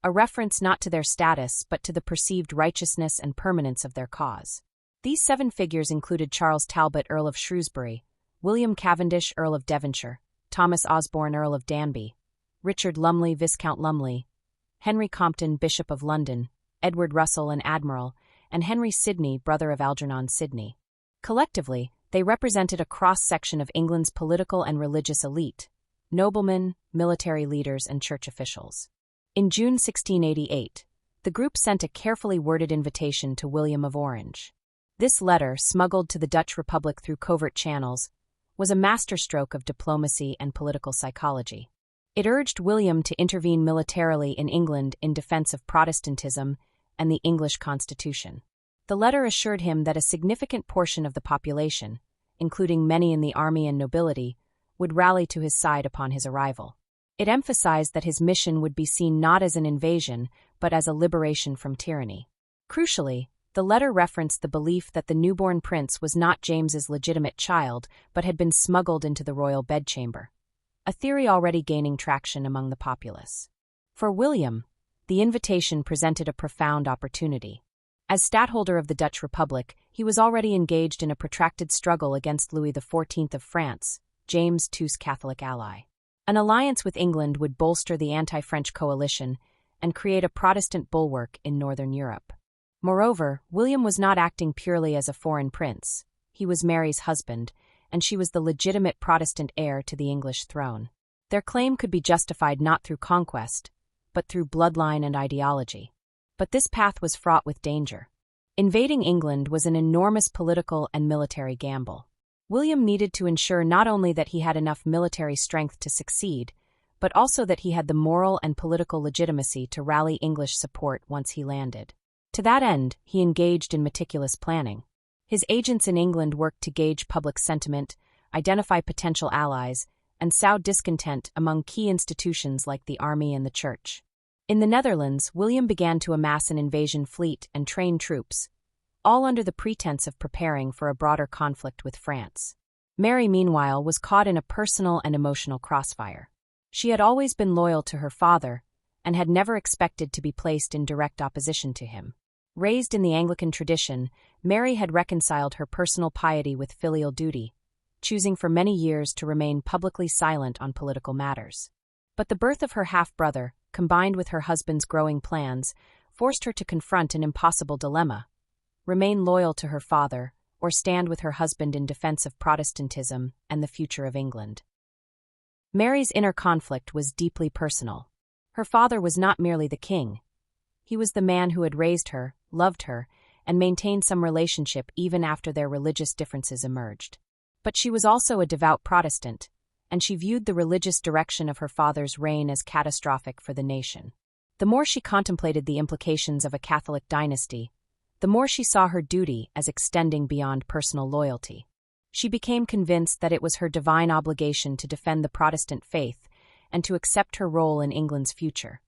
a reference not to their status but to the perceived righteousness and permanence of their cause. These 7 figures included Charles Talbot, Earl of Shrewsbury, William Cavendish, Earl of Devonshire, Thomas Osborne, Earl of Danby, Richard Lumley, Viscount Lumley, Henry Compton, Bishop of London, Edward Russell, an admiral, and Henry Sidney, brother of Algernon Sidney. Collectively, they represented a cross-section of England's political and religious elite: noblemen, military leaders, and church officials. In June 1688, the group sent a carefully worded invitation to William of Orange. This letter, smuggled to the Dutch Republic through covert channels, was a masterstroke of diplomacy and political psychology. It urged William to intervene militarily in England in defense of Protestantism and the English constitution. The letter assured him that a significant portion of the population, including many in the army and nobility, would rally to his side upon his arrival. It emphasized that his mission would be seen not as an invasion, but as a liberation from tyranny. Crucially, the letter referenced the belief that the newborn prince was not James's legitimate child, but had been smuggled into the royal bedchamber, a theory already gaining traction among the populace. For William, the invitation presented a profound opportunity. As stadtholder of the Dutch Republic, he was already engaged in a protracted struggle against Louis XIV of France, James II's Catholic ally. An alliance with England would bolster the anti-French coalition and create a Protestant bulwark in northern Europe. Moreover, William was not acting purely as a foreign prince. He was Mary's husband, and she was the legitimate Protestant heir to the English throne. Their claim could be justified not through conquest, but through bloodline and ideology. But this path was fraught with danger. Invading England was an enormous political and military gamble. William needed to ensure not only that he had enough military strength to succeed, but also that he had the moral and political legitimacy to rally English support once he landed. To that end, he engaged in meticulous planning. His agents in England worked to gauge public sentiment, identify potential allies, and sow discontent among key institutions like the army and the church. In the Netherlands, William began to amass an invasion fleet and train troops, all under the pretense of preparing for a broader conflict with France. Mary, meanwhile, was caught in a personal and emotional crossfire. She had always been loyal to her father and had never expected to be placed in direct opposition to him. Raised in the Anglican tradition, Mary had reconciled her personal piety with filial duty, choosing for many years to remain publicly silent on political matters. But the birth of her half-brother, combined with her husband's growing plans, forced her to confront an impossible dilemma: remain loyal to her father, or stand with her husband in defense of Protestantism and the future of England. Mary's inner conflict was deeply personal. Her father was not merely the king. He was the man who had raised her, loved her, and maintained some relationship even after their religious differences emerged. But she was also a devout Protestant, and she viewed the religious direction of her father's reign as catastrophic for the nation. The more she contemplated the implications of a Catholic dynasty, the more she saw her duty as extending beyond personal loyalty. She became convinced that it was her divine obligation to defend the Protestant faith and to accept her role in England's future,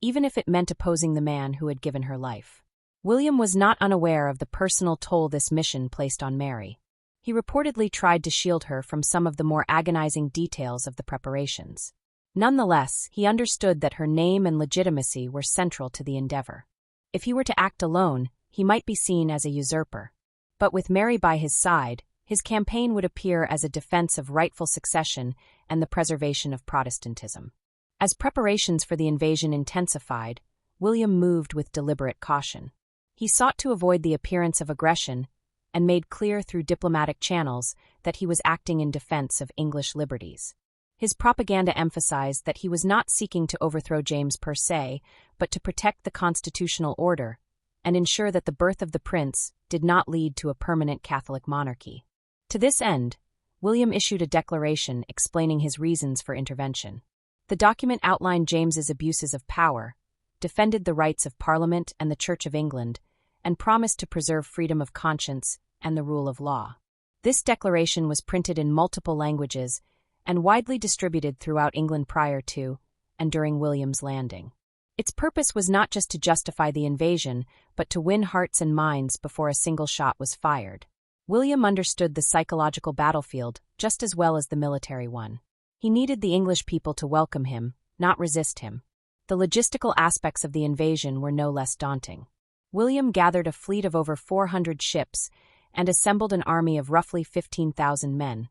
even if it meant opposing the man who had given her life. William was not unaware of the personal toll this mission placed on Mary. He reportedly tried to shield her from some of the more agonizing details of the preparations. Nonetheless, he understood that her name and legitimacy were central to the endeavor. If he were to act alone, he might be seen as a usurper. But with Mary by his side, his campaign would appear as a defense of rightful succession and the preservation of Protestantism. As preparations for the invasion intensified, William moved with deliberate caution. He sought to avoid the appearance of aggression and made clear through diplomatic channels that he was acting in defense of English liberties. His propaganda emphasized that he was not seeking to overthrow James per se, but to protect the constitutional order and ensure that the birth of the prince did not lead to a permanent Catholic monarchy. To this end, William issued a declaration explaining his reasons for intervention. The document outlined James's abuses of power, defended the rights of Parliament and the Church of England, and promised to preserve freedom of conscience and the rule of law. This declaration was printed in multiple languages and widely distributed throughout England prior to and during William's landing. Its purpose was not just to justify the invasion, but to win hearts and minds before a single shot was fired. William understood the psychological battlefield just as well as the military one. He needed the English people to welcome him, not resist him. The logistical aspects of the invasion were no less daunting. William gathered a fleet of over 400 ships and assembled an army of roughly 15,000 men,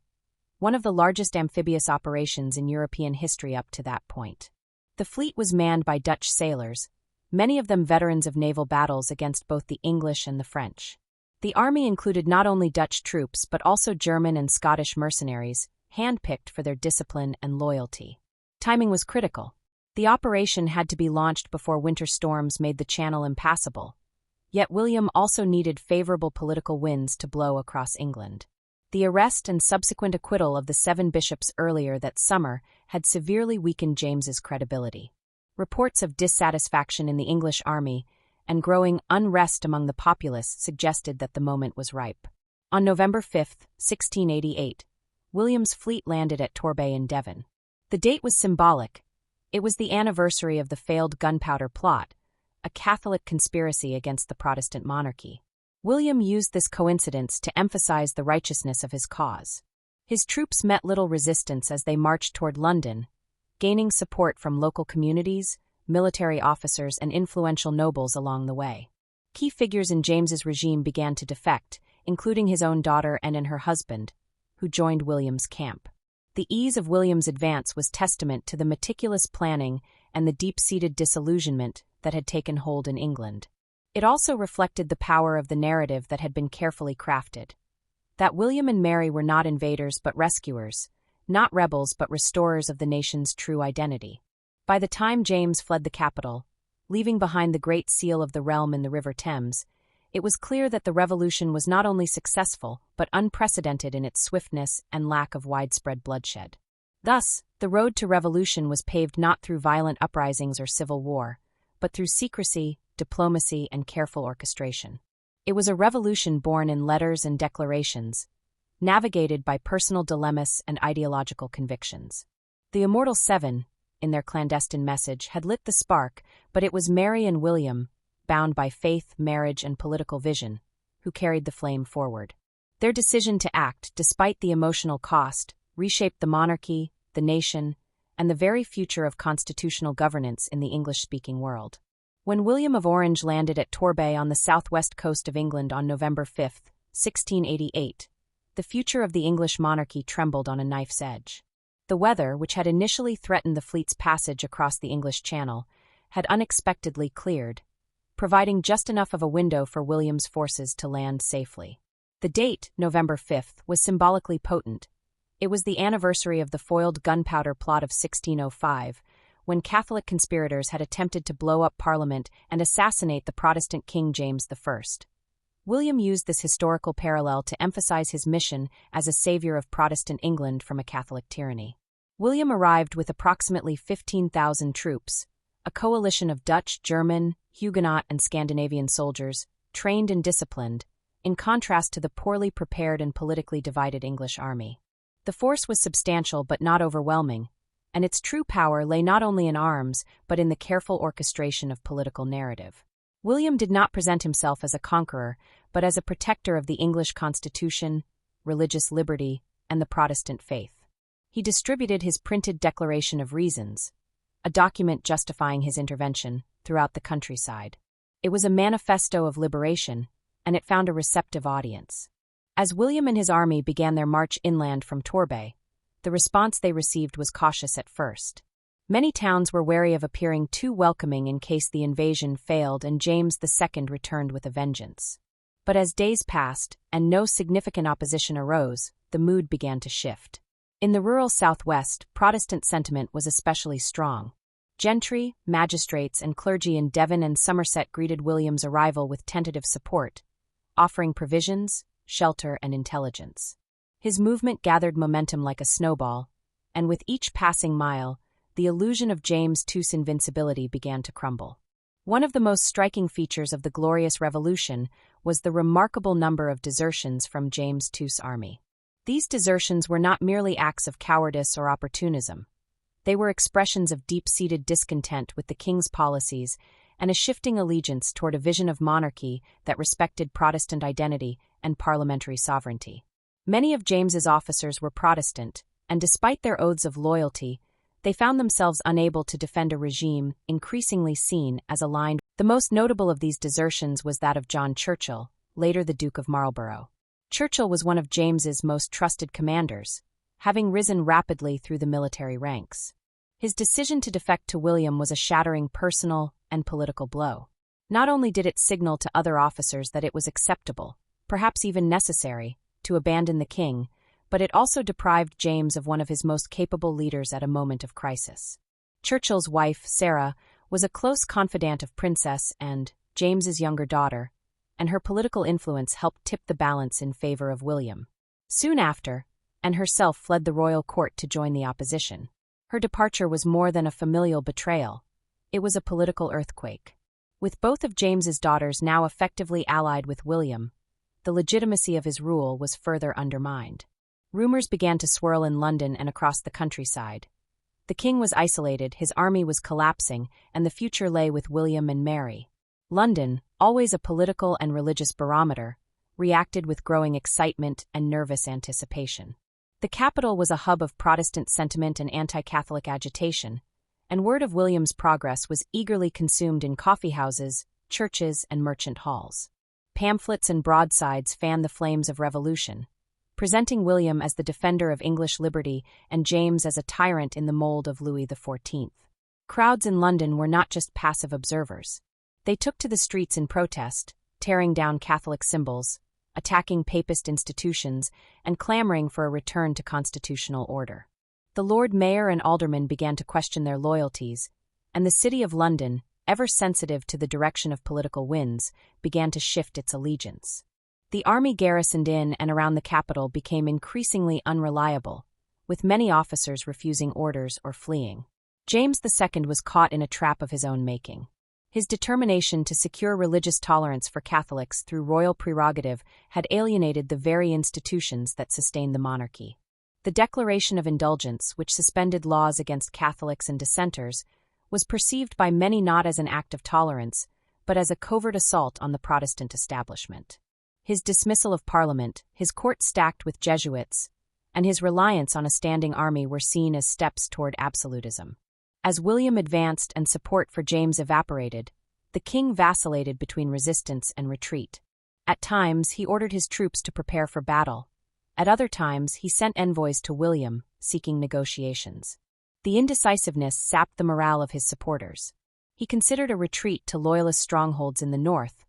one of the largest amphibious operations in European history up to that point. The fleet was manned by Dutch sailors, many of them veterans of naval battles against both the English and the French. The army included not only Dutch troops but also German and Scottish mercenaries, handpicked for their discipline and loyalty. Timing was critical. The operation had to be launched before winter storms made the channel impassable. Yet William also needed favorable political winds to blow across England. The arrest and subsequent acquittal of the 7 bishops earlier that summer had severely weakened James's credibility. Reports of dissatisfaction in the English army and growing unrest among the populace suggested that the moment was ripe. On November 5, 1688, William's fleet landed at Torbay in Devon. The date was symbolic. It was the anniversary of the failed gunpowder plot, a Catholic conspiracy against the Protestant monarchy. William used this coincidence to emphasize the righteousness of his cause. His troops met little resistance as they marched toward London, gaining support from local communities, military officers, and influential nobles along the way. Key figures in James's regime began to defect, including his own daughter and her husband, who joined William's camp. The ease of William's advance was testament to the meticulous planning and the deep-seated disillusionment that had taken hold in England. It also reflected the power of the narrative that had been carefully crafted. That William and Mary were not invaders but rescuers, not rebels but restorers of the nation's true identity. By the time James fled the capital, leaving behind the Great Seal of the realm in the River Thames, it was clear that the revolution was not only successful but unprecedented in its swiftness and lack of widespread bloodshed. Thus, the road to revolution was paved not through violent uprisings or civil war, but through secrecy, diplomacy, and careful orchestration. It was a revolution born in letters and declarations, navigated by personal dilemmas and ideological convictions. The Immortal Seven, in their clandestine message, had lit the spark, but it was Mary and William, bound by faith, marriage, and political vision, who carried the flame forward. Their decision to act, despite the emotional cost, reshaped the monarchy, the nation, and the very future of constitutional governance in the English-speaking world. When William of Orange landed at Torbay on the southwest coast of England on November 5, 1688, the future of the English monarchy trembled on a knife's edge. The weather, which had initially threatened the fleet's passage across the English Channel, had unexpectedly cleared, providing just enough of a window for William's forces to land safely. The date, November 5th, was symbolically potent. It was the anniversary of the foiled gunpowder plot of 1605, when Catholic conspirators had attempted to blow up Parliament and assassinate the Protestant King James I. William used this historical parallel to emphasize his mission as a savior of Protestant England from a Catholic tyranny. William arrived with approximately 15,000 troops, a coalition of Dutch, German, Huguenot, and Scandinavian soldiers, trained and disciplined, in contrast to the poorly prepared and politically divided English army. The force was substantial but not overwhelming, and its true power lay not only in arms but in the careful orchestration of political narrative. William did not present himself as a conqueror, but as a protector of the English constitution, religious liberty, and the Protestant faith. He distributed his printed Declaration of Reasons, a document justifying his intervention, throughout the countryside. It was a manifesto of liberation, and it found a receptive audience. As William and his army began their march inland from Torbay, the response they received was cautious at first. Many towns were wary of appearing too welcoming in case the invasion failed and James II returned with a vengeance. But as days passed and no significant opposition arose, the mood began to shift. In the rural southwest, Protestant sentiment was especially strong. Gentry, magistrates, and clergy in Devon and Somerset greeted William's arrival with tentative support, offering provisions, shelter, and intelligence. His movement gathered momentum like a snowball, and with each passing mile, the illusion of James II's invincibility began to crumble. One of the most striking features of the Glorious Revolution was the remarkable number of desertions from James II's army. These desertions were not merely acts of cowardice or opportunism. They were expressions of deep-seated discontent with the king's policies and a shifting allegiance toward a vision of monarchy that respected Protestant identity and parliamentary sovereignty. Many of James's officers were Protestant, and despite their oaths of loyalty, they found themselves unable to defend a regime increasingly seen as aligned. The most notable of these desertions was that of John Churchill, later the Duke of Marlborough. Churchill was one of James's most trusted commanders, having risen rapidly through the military ranks. His decision to defect to William was a shattering personal and political blow. Not only did it signal to other officers that it was acceptable, perhaps even necessary, to abandon the king, but it also deprived James of one of his most capable leaders at a moment of crisis. Churchill's wife, Sarah, was a close confidant of Princess and James's younger daughter, and her political influence helped tip the balance in favor of William. Soon after, Anne herself fled the royal court to join the opposition. Her departure was more than a familial betrayal. It was a political earthquake. With both of James's daughters now effectively allied with William, the legitimacy of his rule was further undermined. Rumors began to swirl in London and across the countryside. The king was isolated, his army was collapsing, and the future lay with William and Mary. London, always a political and religious barometer, reacted with growing excitement and nervous anticipation. The capital was a hub of Protestant sentiment and anti-Catholic agitation, and word of William's progress was eagerly consumed in coffeehouses, churches, and merchant halls. Pamphlets and broadsides fanned the flames of revolution, presenting William as the defender of English liberty and James as a tyrant in the mold of Louis XIV. Crowds in London were not just passive observers. They took to the streets in protest, tearing down Catholic symbols, attacking papist institutions, and clamoring for a return to constitutional order. The Lord Mayor and aldermen began to question their loyalties, and the City of London, ever sensitive to the direction of political winds, began to shift its allegiance. The army garrisoned in and around the capital became increasingly unreliable, with many officers refusing orders or fleeing. James II was caught in a trap of his own making. His determination to secure religious tolerance for Catholics through royal prerogative had alienated the very institutions that sustained the monarchy. The Declaration of Indulgence, which suspended laws against Catholics and dissenters, was perceived by many not as an act of tolerance, but as a covert assault on the Protestant establishment. His dismissal of Parliament, his court stacked with Jesuits, and his reliance on a standing army were seen as steps toward absolutism. As William advanced and support for James evaporated, the king vacillated between resistance and retreat. At times, he ordered his troops to prepare for battle. At other times, he sent envoys to William, seeking negotiations. The indecisiveness sapped the morale of his supporters. He considered a retreat to loyalist strongholds in the north,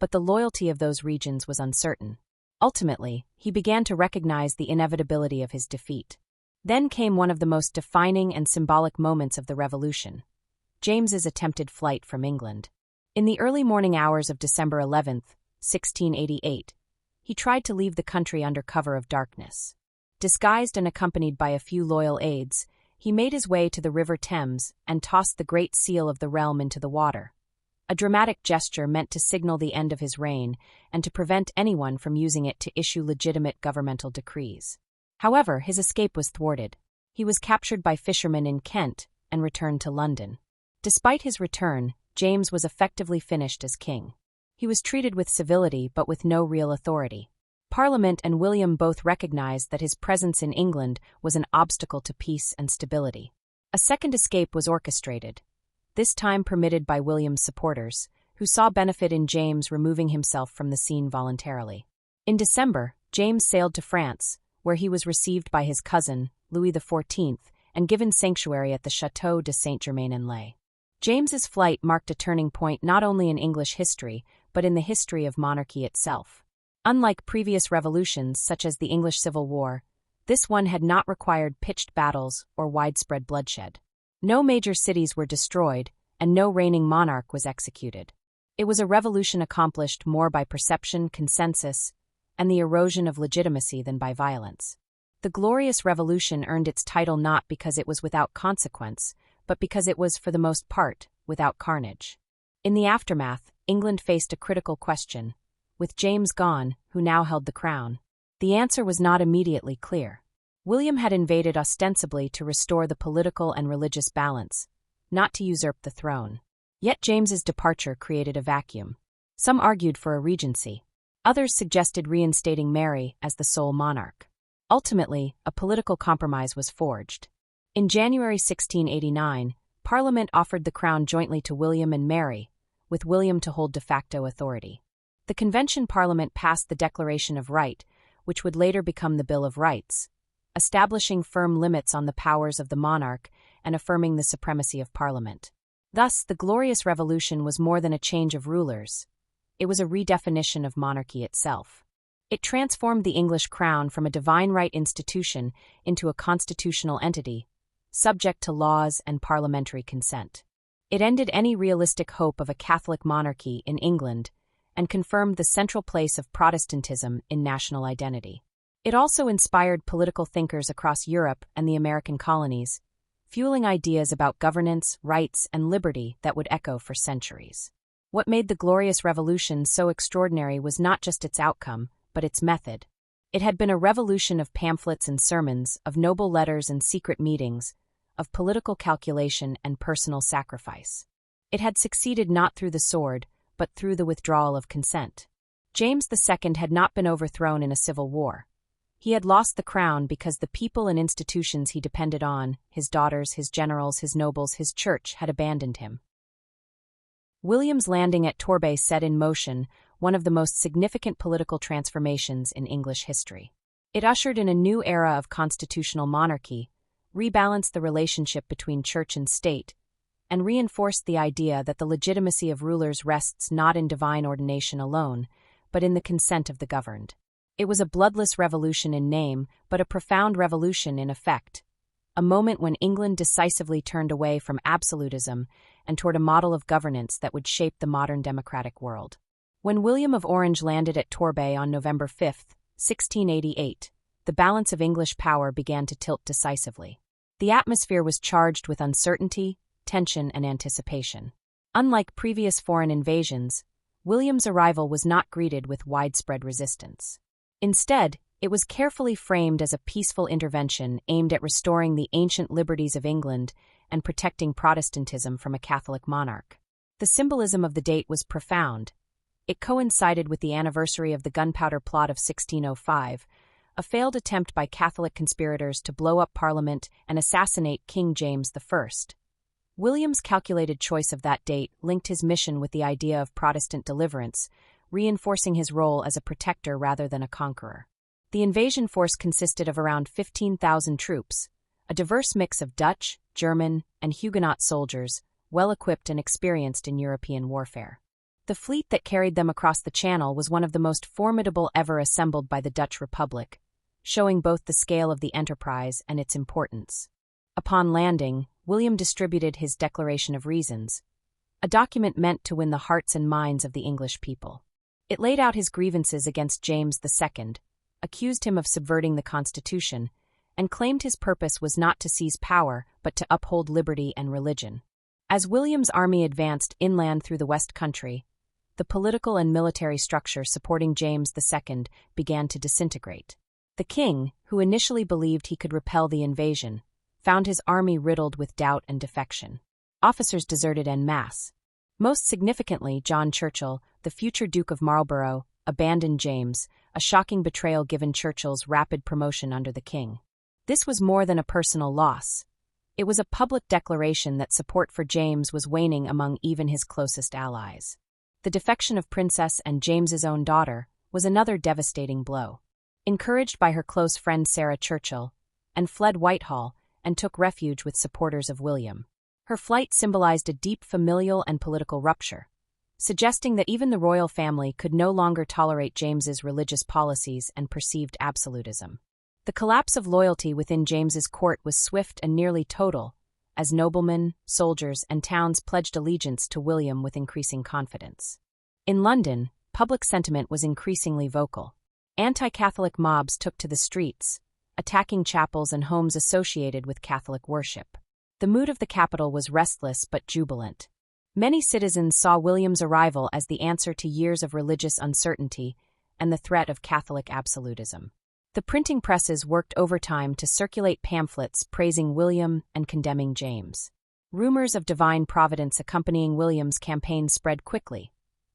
but the loyalty of those regions was uncertain. Ultimately, he began to recognize the inevitability of his defeat. Then came one of the most defining and symbolic moments of the Revolution: James's attempted flight from England. In the early morning hours of December 11, 1688, he tried to leave the country under cover of darkness. Disguised and accompanied by a few loyal aides, he made his way to the River Thames and tossed the Great Seal of the realm into the water, a dramatic gesture meant to signal the end of his reign and to prevent anyone from using it to issue legitimate governmental decrees. However, his escape was thwarted. He was captured by fishermen in Kent and returned to London. Despite his return, James was effectively finished as king. He was treated with civility but with no real authority. Parliament and William both recognized that his presence in England was an obstacle to peace and stability. A second escape was orchestrated, this time permitted by William's supporters, who saw benefit in James removing himself from the scene voluntarily. In December, James sailed to France, where he was received by his cousin, Louis XIV, and given sanctuary at the Château de Saint-Germain-en-Laye. James's flight marked a turning point not only in English history, but in the history of monarchy itself. Unlike previous revolutions such as the English Civil War, this one had not required pitched battles or widespread bloodshed. No major cities were destroyed, and no reigning monarch was executed. It was a revolution accomplished more by perception, consensus, and the erosion of legitimacy than by violence. The Glorious Revolution earned its title not because it was without consequence, but because it was, for the most part, without carnage. In the aftermath, England faced a critical question: with James gone, who now held the crown? The answer was not immediately clear. William had invaded ostensibly to restore the political and religious balance, not to usurp the throne. Yet James's departure created a vacuum. Some argued for a regency. Others suggested reinstating Mary as the sole monarch. Ultimately, a political compromise was forged. In January 1689, Parliament offered the crown jointly to William and Mary, with William to hold de facto authority. The Convention Parliament passed the Declaration of Right, which would later become the Bill of Rights, establishing firm limits on the powers of the monarch and affirming the supremacy of Parliament. Thus, the Glorious Revolution was more than a change of rulers. It was a redefinition of monarchy itself. It transformed the English crown from a divine right institution into a constitutional entity, subject to laws and parliamentary consent. It ended any realistic hope of a Catholic monarchy in England and confirmed the central place of Protestantism in national identity. It also inspired political thinkers across Europe and the American colonies, fueling ideas about governance, rights, and liberty that would echo for centuries. What made the Glorious Revolution so extraordinary was not just its outcome, but its method. It had been a revolution of pamphlets and sermons, of noble letters and secret meetings, of political calculation and personal sacrifice. It had succeeded not through the sword, but through the withdrawal of consent. James II had not been overthrown in a civil war. He had lost the crown because the people and institutions he depended on, his daughters, his generals, his nobles, his church, had abandoned him. William's landing at Torbay set in motion one of the most significant political transformations in English history. It ushered in a new era of constitutional monarchy, rebalanced the relationship between church and state, and reinforced the idea that the legitimacy of rulers rests not in divine ordination alone, but in the consent of the governed. It was a bloodless revolution in name, but a profound revolution in effect, a moment when England decisively turned away from absolutism and toward a model of governance that would shape the modern democratic world. When William of Orange landed at Torbay on November 5, 1688, the balance of English power began to tilt decisively. The atmosphere was charged with uncertainty, tension, and anticipation. Unlike previous foreign invasions, William's arrival was not greeted with widespread resistance. Instead, it was carefully framed as a peaceful intervention aimed at restoring the ancient liberties of England and protecting Protestantism from a Catholic monarch. The symbolism of the date was profound. It coincided with the anniversary of the Gunpowder Plot of 1605, a failed attempt by Catholic conspirators to blow up Parliament and assassinate King James I. William's calculated choice of that date linked his mission with the idea of Protestant deliverance, reinforcing his role as a protector rather than a conqueror. The invasion force consisted of around 15,000 troops, a diverse mix of Dutch, German, and Huguenot soldiers, well-equipped and experienced in European warfare. The fleet that carried them across the Channel was one of the most formidable ever assembled by the Dutch Republic, showing both the scale of the enterprise and its importance. Upon landing, William distributed his Declaration of Reasons, a document meant to win the hearts and minds of the English people. It laid out his grievances against James II, accused him of subverting the Constitution, and claimed his purpose was not to seize power but to uphold liberty and religion. As William's army advanced inland through the West Country, the political and military structure supporting James II began to disintegrate. The king, who initially believed he could repel the invasion, found his army riddled with doubt and defection. Officers deserted en masse. Most significantly, John Churchill, the future Duke of Marlborough, abandoned James, a shocking betrayal given Churchill's rapid promotion under the king. This was more than a personal loss. It was a public declaration that support for James was waning among even his closest allies. The defection of Princess and James's own daughter was another devastating blow. Encouraged by her close friend Sarah Churchill, and fled Whitehall and took refuge with supporters of William. Her flight symbolized a deep familial and political rupture, suggesting that even the royal family could no longer tolerate James's religious policies and perceived absolutism. The collapse of loyalty within James's court was swift and nearly total, as noblemen, soldiers, and towns pledged allegiance to William with increasing confidence. In London, public sentiment was increasingly vocal. Anti-Catholic mobs took to the streets, attacking chapels and homes associated with Catholic worship. The mood of the capital was restless but jubilant. Many citizens saw William's arrival as the answer to years of religious uncertainty and the threat of Catholic absolutism. The printing presses worked overtime to circulate pamphlets praising William and condemning James. Rumors of divine providence accompanying William's campaign spread quickly.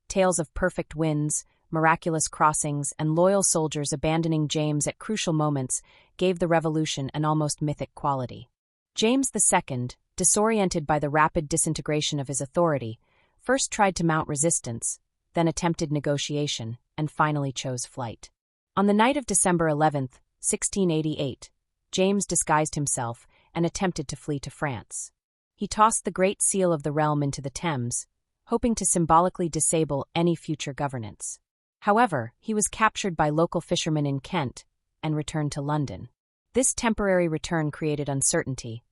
Tales of perfect wins, miraculous crossings, and loyal soldiers abandoning James at crucial moments gave the revolution an almost mythic quality. James II, disoriented by the rapid disintegration of his authority, first tried to mount resistance, then attempted negotiation, and finally chose flight. On the night of December 11, 1688, James disguised himself and attempted to flee to France. He tossed the Great Seal of the realm into the Thames, hoping to symbolically disable any future governance. However, he was captured by local fishermen in Kent and returned to London. This temporary return created uncertainty,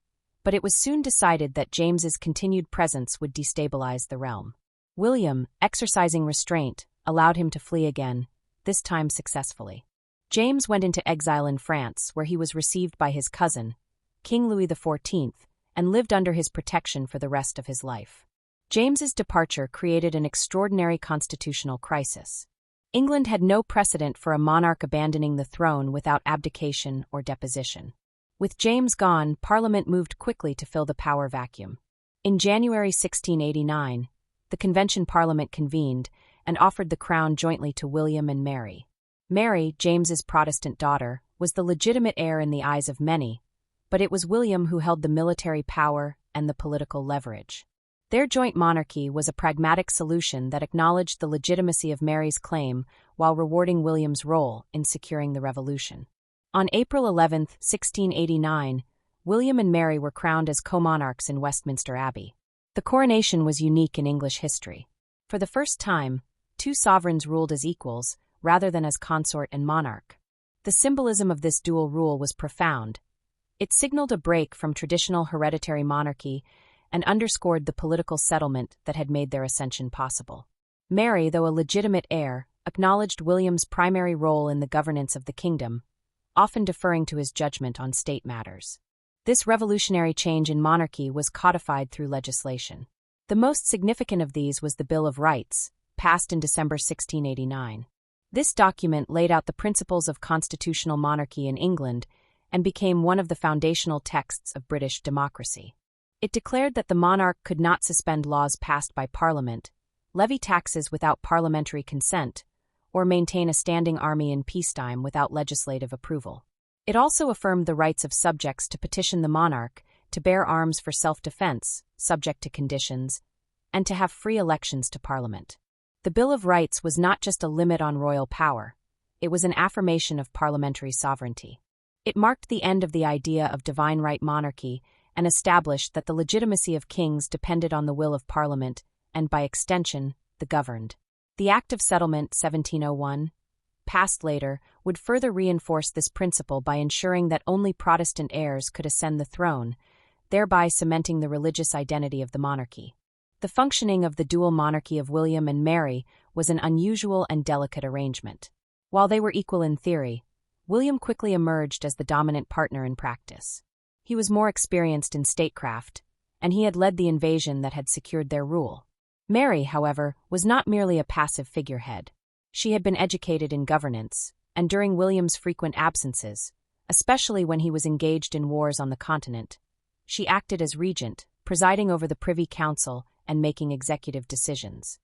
but it was soon decided that James's continued presence would destabilize the realm. William, exercising restraint, allowed him to flee again, this time successfully. James went into exile in France, where he was received by his cousin, King Louis XIV, and lived under his protection for the rest of his life. James's departure created an extraordinary constitutional crisis. England had no precedent for a monarch abandoning the throne without abdication or deposition. With James gone, Parliament moved quickly to fill the power vacuum. In January 1689, the Convention Parliament convened and offered the crown jointly to William and Mary. Mary, James's Protestant daughter, was the legitimate heir in the eyes of many, but it was William who held the military power and the political leverage. Their joint monarchy was a pragmatic solution that acknowledged the legitimacy of Mary's claim while rewarding William's role in securing the revolution. On April 11, 1689, William and Mary were crowned as co-monarchs in Westminster Abbey. The coronation was unique in English history. For the first time, two sovereigns ruled as equals, rather than as consort and monarch. The symbolism of this dual rule was profound. It signaled a break from traditional hereditary monarchy and underscored the political settlement that had made their ascension possible. Mary, though a legitimate heir, acknowledged William's primary role in the governance of the kingdom, often deferring to his judgment on state matters. This revolutionary change in monarchy was codified through legislation. The most significant of these was the Bill of Rights, passed in December 1689. This document laid out the principles of constitutional monarchy in England and became one of the foundational texts of British democracy. It declared that the monarch could not suspend laws passed by Parliament, levy taxes without parliamentary consent, or maintain a standing army in peacetime without legislative approval. It also affirmed the rights of subjects to petition the monarch, to bear arms for self-defense, subject to conditions, and to have free elections to Parliament. The Bill of Rights was not just a limit on royal power, it was an affirmation of parliamentary sovereignty. It marked the end of the idea of divine right monarchy and established that the legitimacy of kings depended on the will of Parliament and, by extension, the governed. The Act of Settlement 1701, passed later, would further reinforce this principle by ensuring that only Protestant heirs could ascend the throne, thereby cementing the religious identity of the monarchy. The functioning of the dual monarchy of William and Mary was an unusual and delicate arrangement. While they were equal in theory, William quickly emerged as the dominant partner in practice. He was more experienced in statecraft, and he had led the invasion that had secured their rule. Mary, however, was not merely a passive figurehead. She had been educated in governance, and during William's frequent absences, especially when he was engaged in wars on the continent, she acted as regent, presiding over the Privy Council and making executive decisions.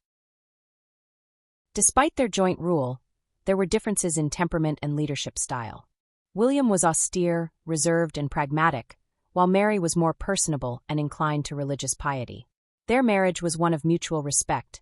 Despite their joint rule, there were differences in temperament and leadership style. William was austere, reserved, and pragmatic, while Mary was more personable and inclined to religious piety. Their marriage was one of mutual respect,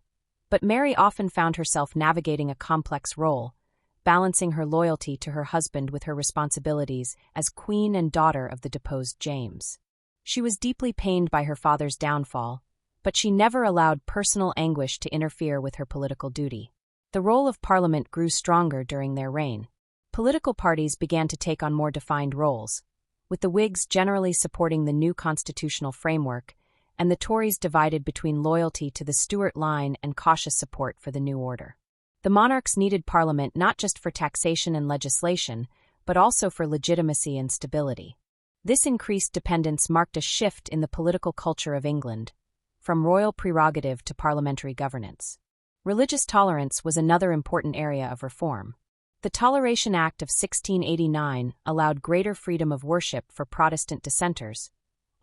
but Mary often found herself navigating a complex role, balancing her loyalty to her husband with her responsibilities as queen and daughter of the deposed James. She was deeply pained by her father's downfall, but she never allowed personal anguish to interfere with her political duty. The role of Parliament grew stronger during their reign. Political parties began to take on more defined roles, with the Whigs generally supporting the new constitutional framework and the Tories divided between loyalty to the Stuart line and cautious support for the new order. The monarchs needed Parliament not just for taxation and legislation, but also for legitimacy and stability. This increased dependence marked a shift in the political culture of England, from royal prerogative to parliamentary governance. Religious tolerance was another important area of reform. The Toleration Act of 1689 allowed greater freedom of worship for Protestant dissenters,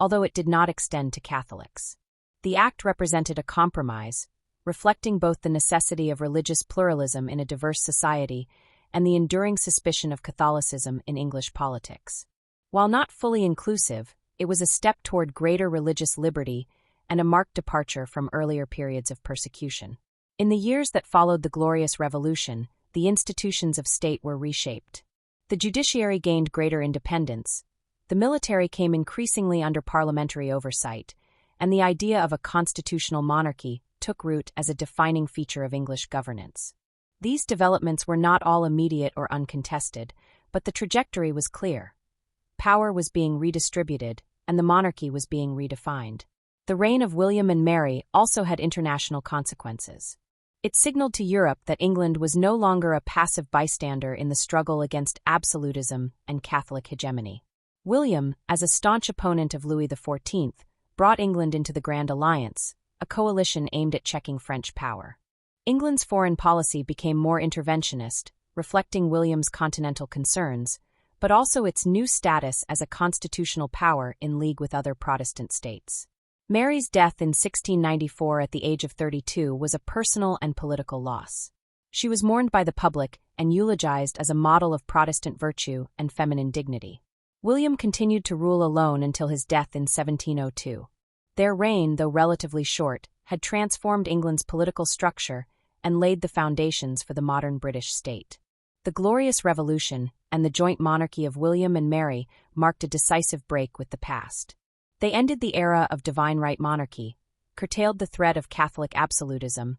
although it did not extend to Catholics. The act represented a compromise, reflecting both the necessity of religious pluralism in a diverse society and the enduring suspicion of Catholicism in English politics. While not fully inclusive, it was a step toward greater religious liberty and a marked departure from earlier periods of persecution. In the years that followed the Glorious Revolution, the institutions of state were reshaped. The judiciary gained greater independence, the military came increasingly under parliamentary oversight, and the idea of a constitutional monarchy took root as a defining feature of English governance. These developments were not all immediate or uncontested, but the trajectory was clear. Power was being redistributed, and the monarchy was being redefined. The reign of William and Mary also had international consequences. It signaled to Europe that England was no longer a passive bystander in the struggle against absolutism and Catholic hegemony. William, as a staunch opponent of Louis XIV, brought England into the Grand Alliance, a coalition aimed at checking French power. England's foreign policy became more interventionist, reflecting William's continental concerns, but also its new status as a constitutional power in league with other Protestant states. Mary's death in 1694 at the age of 32 was a personal and political loss. She was mourned by the public and eulogized as a model of Protestant virtue and feminine dignity. William continued to rule alone until his death in 1702. Their reign, though relatively short, had transformed England's political structure and laid the foundations for the modern British state. The Glorious Revolution and the joint monarchy of William and Mary marked a decisive break with the past. They ended the era of divine right monarchy, curtailed the threat of Catholic absolutism,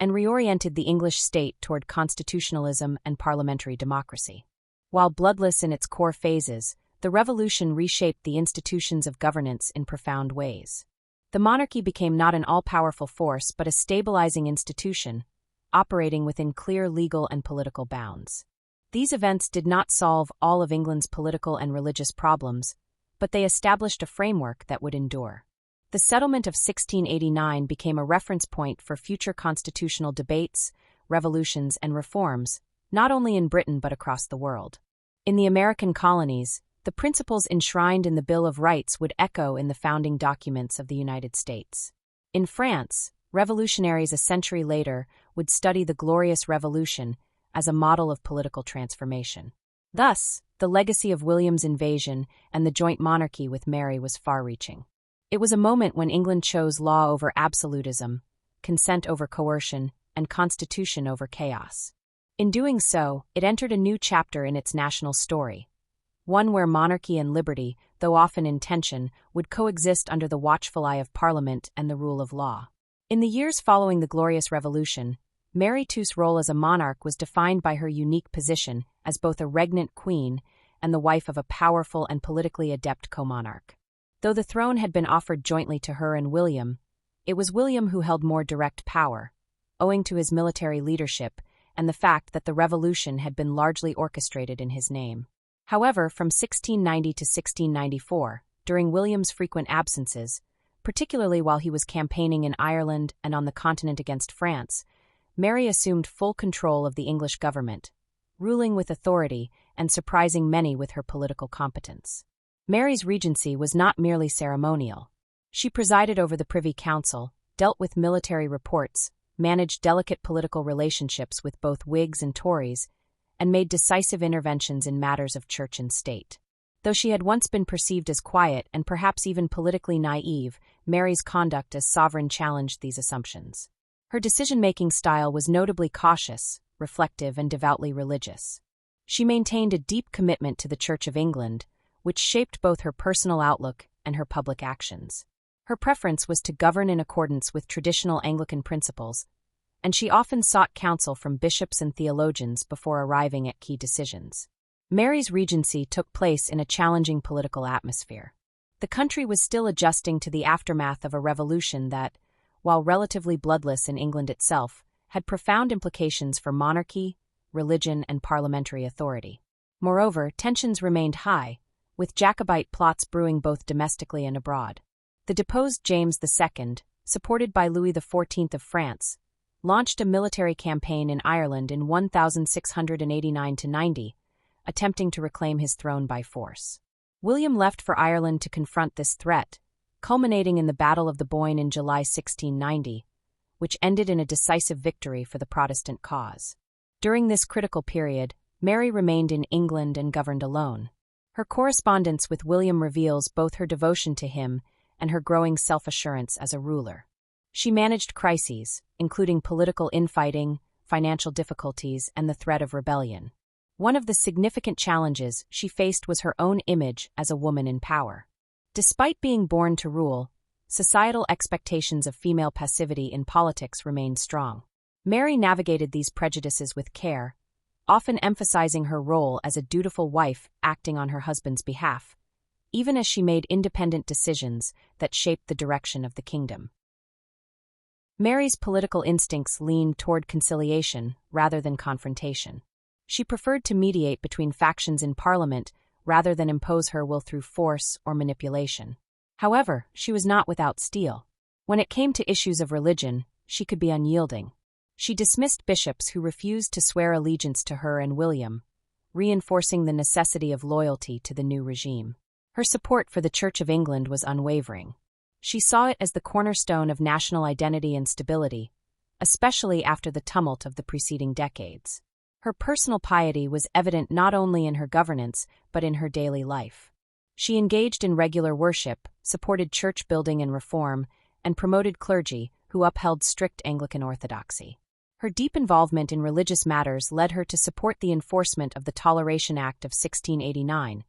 and reoriented the English state toward constitutionalism and parliamentary democracy. While bloodless in its core phases, the revolution reshaped the institutions of governance in profound ways. The monarchy became not an all-powerful force but a stabilizing institution, operating within clear legal and political bounds. These events did not solve all of England's political and religious problems, but they established a framework that would endure. The settlement of 1689 became a reference point for future constitutional debates, revolutions, and reforms, not only in Britain but across the world. In the American colonies, the principles enshrined in the Bill of Rights would echo in the founding documents of the United States. In France, revolutionaries a century later would study the Glorious Revolution as a model of political transformation. Thus, the legacy of William's invasion and the joint monarchy with Mary was far-reaching. It was a moment when England chose law over absolutism, consent over coercion, and constitution over chaos. In doing so, it entered a new chapter in its national story, one where monarchy and liberty, though often in tension, would coexist under the watchful eye of Parliament and the rule of law. In the years following the Glorious Revolution, Mary II's role as a monarch was defined by her unique position as both a regnant queen and the wife of a powerful and politically adept co-monarch. Though the throne had been offered jointly to her and William, it was William who held more direct power, owing to his military leadership and the fact that the revolution had been largely orchestrated in his name. However, from 1690 to 1694, during William's frequent absences, particularly while he was campaigning in Ireland and on the continent against France, Mary assumed full control of the English government, ruling with authority and surprising many with her political competence. Mary's regency was not merely ceremonial. She presided over the Privy Council, dealt with military reports, managed delicate political relationships with both Whigs and Tories, and made decisive interventions in matters of church and state. Though she had once been perceived as quiet and perhaps even politically naive, Mary's conduct as sovereign challenged these assumptions. Her decision-making style was notably cautious, reflective, and devoutly religious. She maintained a deep commitment to the Church of England, which shaped both her personal outlook and her public actions. Her preference was to govern in accordance with traditional Anglican principles, and she often sought counsel from bishops and theologians before arriving at key decisions. Mary's regency took place in a challenging political atmosphere. The country was still adjusting to the aftermath of a revolution that, while relatively bloodless in England itself, had profound implications for monarchy, religion, and parliamentary authority. Moreover, tensions remained high, with Jacobite plots brewing both domestically and abroad. The deposed James II, supported by Louis XIV of France, launched a military campaign in Ireland in 1689–90, attempting to reclaim his throne by force. William left for Ireland to confront this threat, culminating in the Battle of the Boyne in July 1690, which ended in a decisive victory for the Protestant cause. During this critical period, Mary remained in England and governed alone. Her correspondence with William reveals both her devotion to him and her growing self-assurance as a ruler. She managed crises, including political infighting, financial difficulties, and the threat of rebellion. One of the significant challenges she faced was her own image as a woman in power. Despite being born to rule, societal expectations of female passivity in politics remained strong. Mary navigated these prejudices with care, often emphasizing her role as a dutiful wife acting on her husband's behalf, even as she made independent decisions that shaped the direction of the kingdom. Mary's political instincts leaned toward conciliation rather than confrontation. She preferred to mediate between factions in Parliament rather than impose her will through force or manipulation. However, she was not without steel. When it came to issues of religion, she could be unyielding. She dismissed bishops who refused to swear allegiance to her and William, reinforcing the necessity of loyalty to the new regime. Her support for the Church of England was unwavering. She saw it as the cornerstone of national identity and stability, especially after the tumult of the preceding decades. Her personal piety was evident not only in her governance but in her daily life. She engaged in regular worship, supported church building and reform, and promoted clergy who upheld strict Anglican orthodoxy. Her deep involvement in religious matters led her to support the enforcement of the Toleration Act of 1689,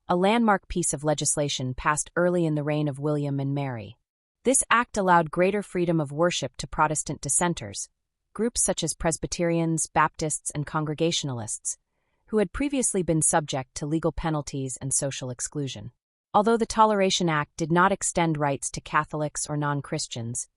a landmark piece of legislation passed early in the reign of William and Mary. This act allowed greater freedom of worship to Protestant dissenters, groups such as Presbyterians, Baptists, and Congregationalists, who had previously been subject to legal penalties and social exclusion. Although the Toleration Act did not extend rights to Catholics or non-Christians,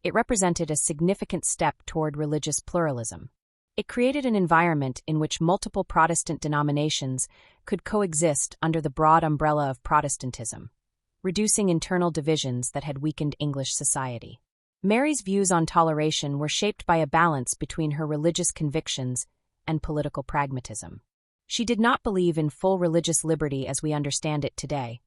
it represented a significant step toward religious pluralism. It created an environment in which multiple Protestant denominations could coexist under the broad umbrella of Protestantism, reducing internal divisions that had weakened English society. Mary's views on toleration were shaped by a balance between her religious convictions and political pragmatism. She did not believe in full religious liberty as we understand it today.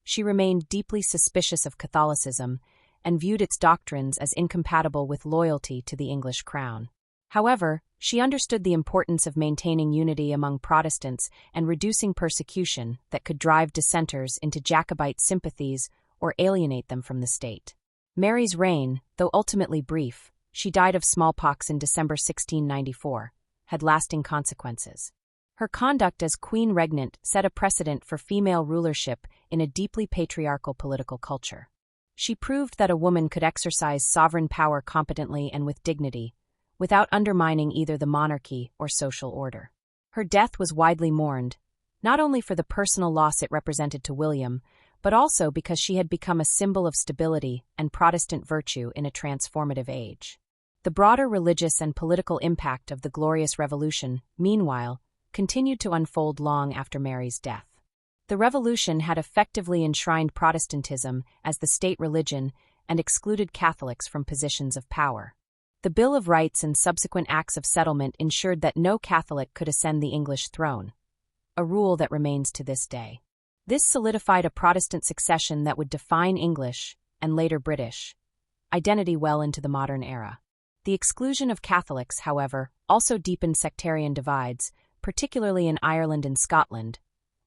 She remained deeply suspicious of Catholicism and viewed its doctrines as incompatible with loyalty to the English crown. However, she understood the importance of maintaining unity among Protestants and reducing persecution that could drive dissenters into Jacobite sympathies or alienate them from the state. Mary's reign, though ultimately brief, she died of smallpox in December 1694, had lasting consequences. Her conduct as queen regnant set a precedent for female rulership in a deeply patriarchal political culture. She proved that a woman could exercise sovereign power competently and with dignity, without undermining either the monarchy or social order. Her death was widely mourned, not only for the personal loss it represented to William, but also because she had become a symbol of stability and Protestant virtue in a transformative age. The broader religious and political impact of the Glorious Revolution, meanwhile, continued to unfold long after Mary's death. The Revolution had effectively enshrined Protestantism as the state religion and excluded Catholics from positions of power. The Bill of Rights and subsequent acts of settlement ensured that no Catholic could ascend the English throne, a rule that remains to this day. This solidified a Protestant succession that would define English, and later British, identity well into the modern era. The exclusion of Catholics, however, also deepened sectarian divides, particularly in Ireland and Scotland,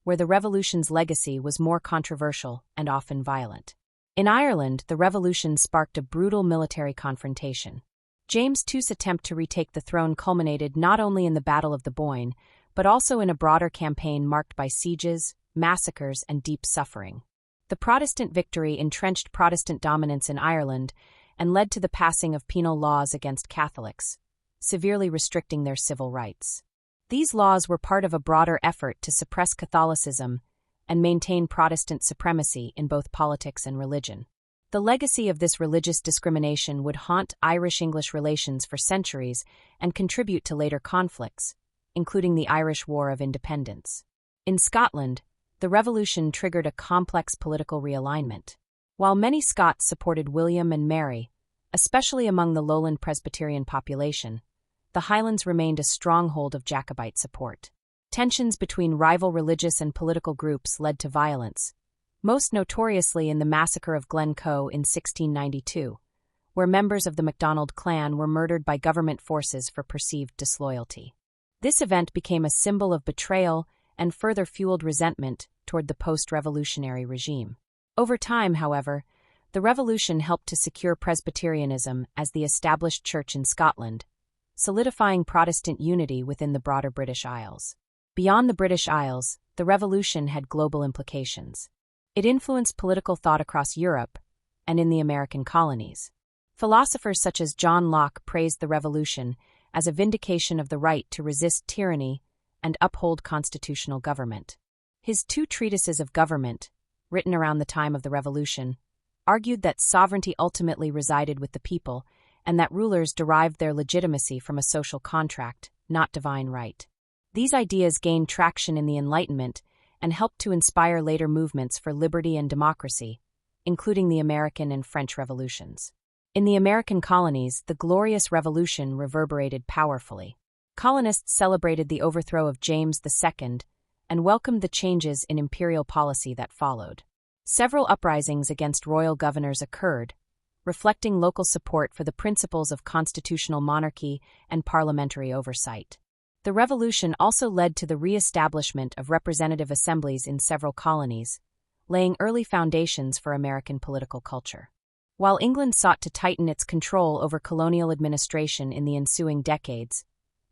where the Revolution's legacy was more controversial and often violent. In Ireland, the Revolution sparked a brutal military confrontation. James II's attempt to retake the throne culminated not only in the Battle of the Boyne, but also in a broader campaign marked by sieges, massacres, and deep suffering. The Protestant victory entrenched Protestant dominance in Ireland and led to the passing of penal laws against Catholics, severely restricting their civil rights. These laws were part of a broader effort to suppress Catholicism and maintain Protestant supremacy in both politics and religion. The legacy of this religious discrimination would haunt Irish-English relations for centuries and contribute to later conflicts, including the Irish War of Independence. In Scotland, the Revolution triggered a complex political realignment. While many Scots supported William and Mary, especially among the lowland Presbyterian population, the Highlands remained a stronghold of Jacobite support. Tensions between rival religious and political groups led to violence, most notoriously in the massacre of Glencoe in 1692, where members of the MacDonald clan were murdered by government forces for perceived disloyalty. This event became a symbol of betrayal and further fueled resentment toward the post-revolutionary regime. Over time, however, the Revolution helped to secure Presbyterianism as the established church in Scotland, solidifying Protestant unity within the broader British Isles. Beyond the British Isles, the Revolution had global implications. It influenced political thought across Europe and in the American colonies. Philosophers such as John Locke praised the Revolution as a vindication of the right to resist tyranny and uphold constitutional government. His two treatises of government, written around the time of the Revolution, argued that sovereignty ultimately resided with the people and that rulers derived their legitimacy from a social contract, not divine right. These ideas gained traction in the Enlightenment and helped to inspire later movements for liberty and democracy, including the American and French revolutions. In the American colonies, the Glorious Revolution reverberated powerfully. Colonists celebrated the overthrow of James II and welcomed the changes in imperial policy that followed. Several uprisings against royal governors occurred, reflecting local support for the principles of constitutional monarchy and parliamentary oversight. The Revolution also led to the re-establishment of representative assemblies in several colonies, laying early foundations for American political culture. While England sought to tighten its control over colonial administration in the ensuing decades,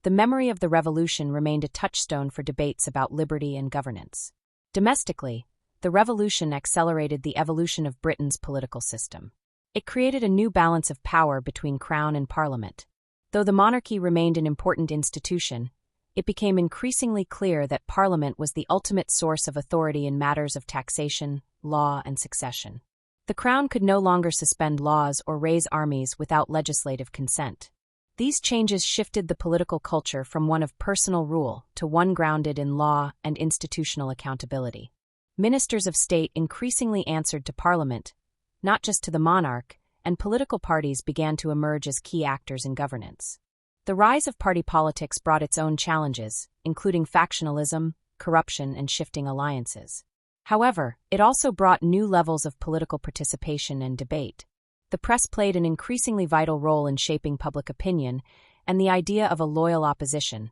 the memory of the Revolution remained a touchstone for debates about liberty and governance. Domestically, the Revolution accelerated the evolution of Britain's political system. It created a new balance of power between Crown and Parliament. Though the monarchy remained an important institution, it became increasingly clear that Parliament was the ultimate source of authority in matters of taxation, law, and succession. The Crown could no longer suspend laws or raise armies without legislative consent. These changes shifted the political culture from one of personal rule to one grounded in law and institutional accountability. Ministers of state increasingly answered to Parliament, not just to the monarch, and political parties began to emerge as key actors in governance. The rise of party politics brought its own challenges, including factionalism, corruption, and shifting alliances. However, it also brought new levels of political participation and debate. The press played an increasingly vital role in shaping public opinion, and the idea of a loyal opposition,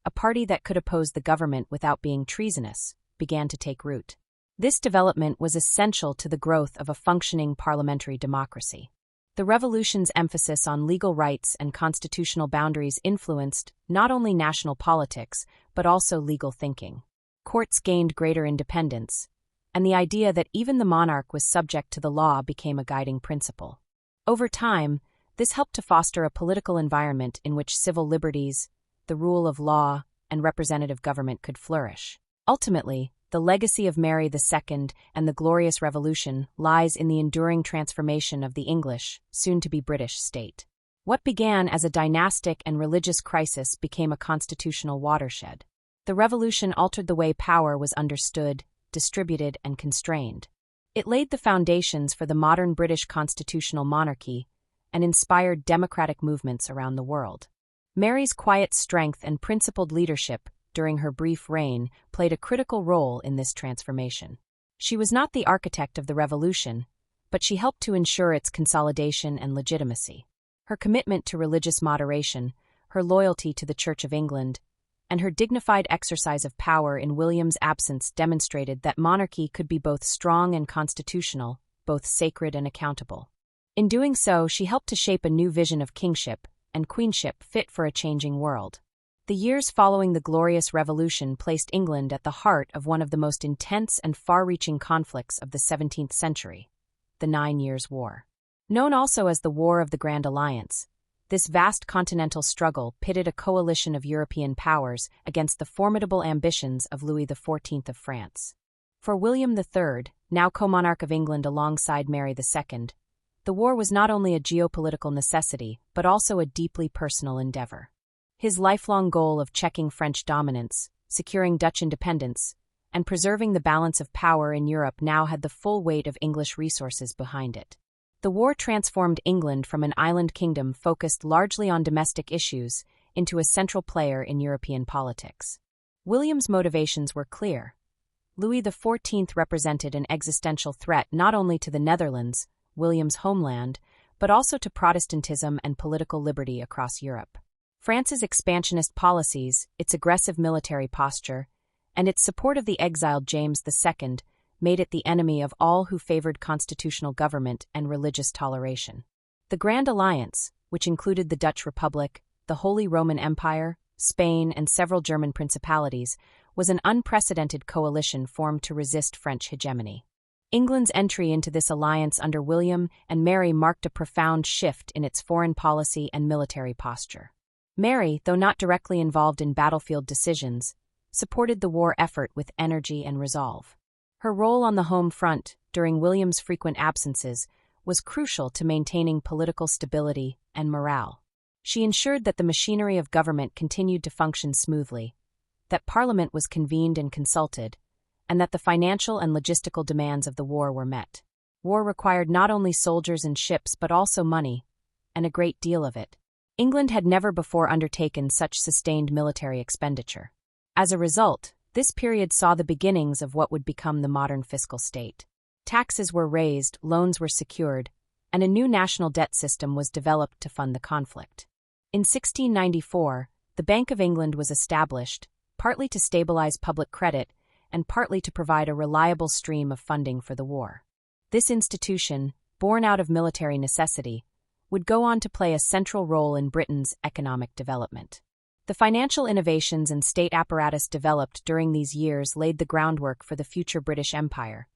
a party that could oppose the government without being treasonous, began to take root. This development was essential to the growth of a functioning parliamentary democracy. The Revolution's emphasis on legal rights and constitutional boundaries influenced not only national politics, but also legal thinking. Courts gained greater independence, and the idea that even the monarch was subject to the law became a guiding principle. Over time, this helped to foster a political environment in which civil liberties, the rule of law, and representative government could flourish. Ultimately, the legacy of Mary II and the Glorious Revolution lies in the enduring transformation of the English, soon-to-be British, state. What began as a dynastic and religious crisis became a constitutional watershed. The revolution altered the way power was understood, distributed, and constrained. It laid the foundations for the modern British constitutional monarchy and inspired democratic movements around the world. Mary's quiet strength and principled leadership during her brief reign played a critical role in this transformation. She was not the architect of the revolution, but she helped to ensure its consolidation and legitimacy. Her commitment to religious moderation, her loyalty to the Church of England, and her dignified exercise of power in William's absence demonstrated that monarchy could be both strong and constitutional, both sacred and accountable. In doing so, she helped to shape a new vision of kingship and queenship fit for a changing world. The years following the Glorious Revolution placed England at the heart of one of the most intense and far-reaching conflicts of the 17th century, the 9 Years' War. Known also as the War of the Grand Alliance, this vast continental struggle pitted a coalition of European powers against the formidable ambitions of Louis XIV of France. For William III, now co-monarch of England alongside Mary II, the war was not only a geopolitical necessity but also a deeply personal endeavor. His lifelong goal of checking French dominance, securing Dutch independence, and preserving the balance of power in Europe now had the full weight of English resources behind it. The war transformed England from an island kingdom focused largely on domestic issues into a central player in European politics. William's motivations were clear. Louis XIV represented an existential threat not only to the Netherlands, William's homeland, but also to Protestantism and political liberty across Europe. France's expansionist policies, its aggressive military posture, and its support of the exiled James II made it the enemy of all who favored constitutional government and religious toleration. The Grand Alliance, which included the Dutch Republic, the Holy Roman Empire, Spain, and several German principalities, was an unprecedented coalition formed to resist French hegemony. England's entry into this alliance under William and Mary marked a profound shift in its foreign policy and military posture. Mary, though not directly involved in battlefield decisions, supported the war effort with energy and resolve. Her role on the home front, during William's frequent absences, was crucial to maintaining political stability and morale. She ensured that the machinery of government continued to function smoothly, that Parliament was convened and consulted, and that the financial and logistical demands of the war were met. War required not only soldiers and ships but also money, and a great deal of it. England had never before undertaken such sustained military expenditure. As a result, this period saw the beginnings of what would become the modern fiscal state. Taxes were raised, loans were secured, and a new national debt system was developed to fund the conflict. In 1694, the Bank of England was established, partly to stabilize public credit and partly to provide a reliable stream of funding for the war. This institution, born out of military necessity, would go on to play a central role in Britain's economic development. The financial innovations and state apparatus developed during these years laid the groundwork for the future British Empire,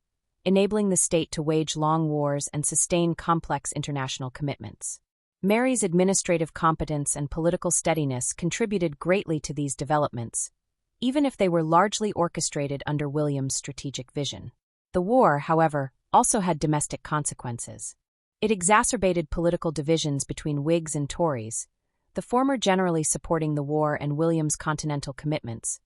enabling the state to wage long wars and sustain complex international commitments. Mary's administrative competence and political steadiness contributed greatly to these developments, even if they were largely orchestrated under William's strategic vision. The war, however, also had domestic consequences. It exacerbated political divisions between Whigs and Tories, the former generally supporting the war and William's continental commitments,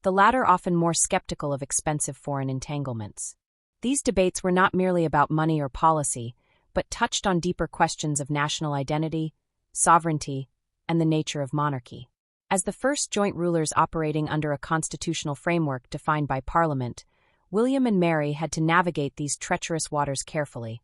the latter often more skeptical of expensive foreign entanglements. These debates were not merely about money or policy, but touched on deeper questions of national identity, sovereignty, and the nature of monarchy. As the first joint rulers operating under a constitutional framework defined by Parliament, William and Mary had to navigate these treacherous waters carefully,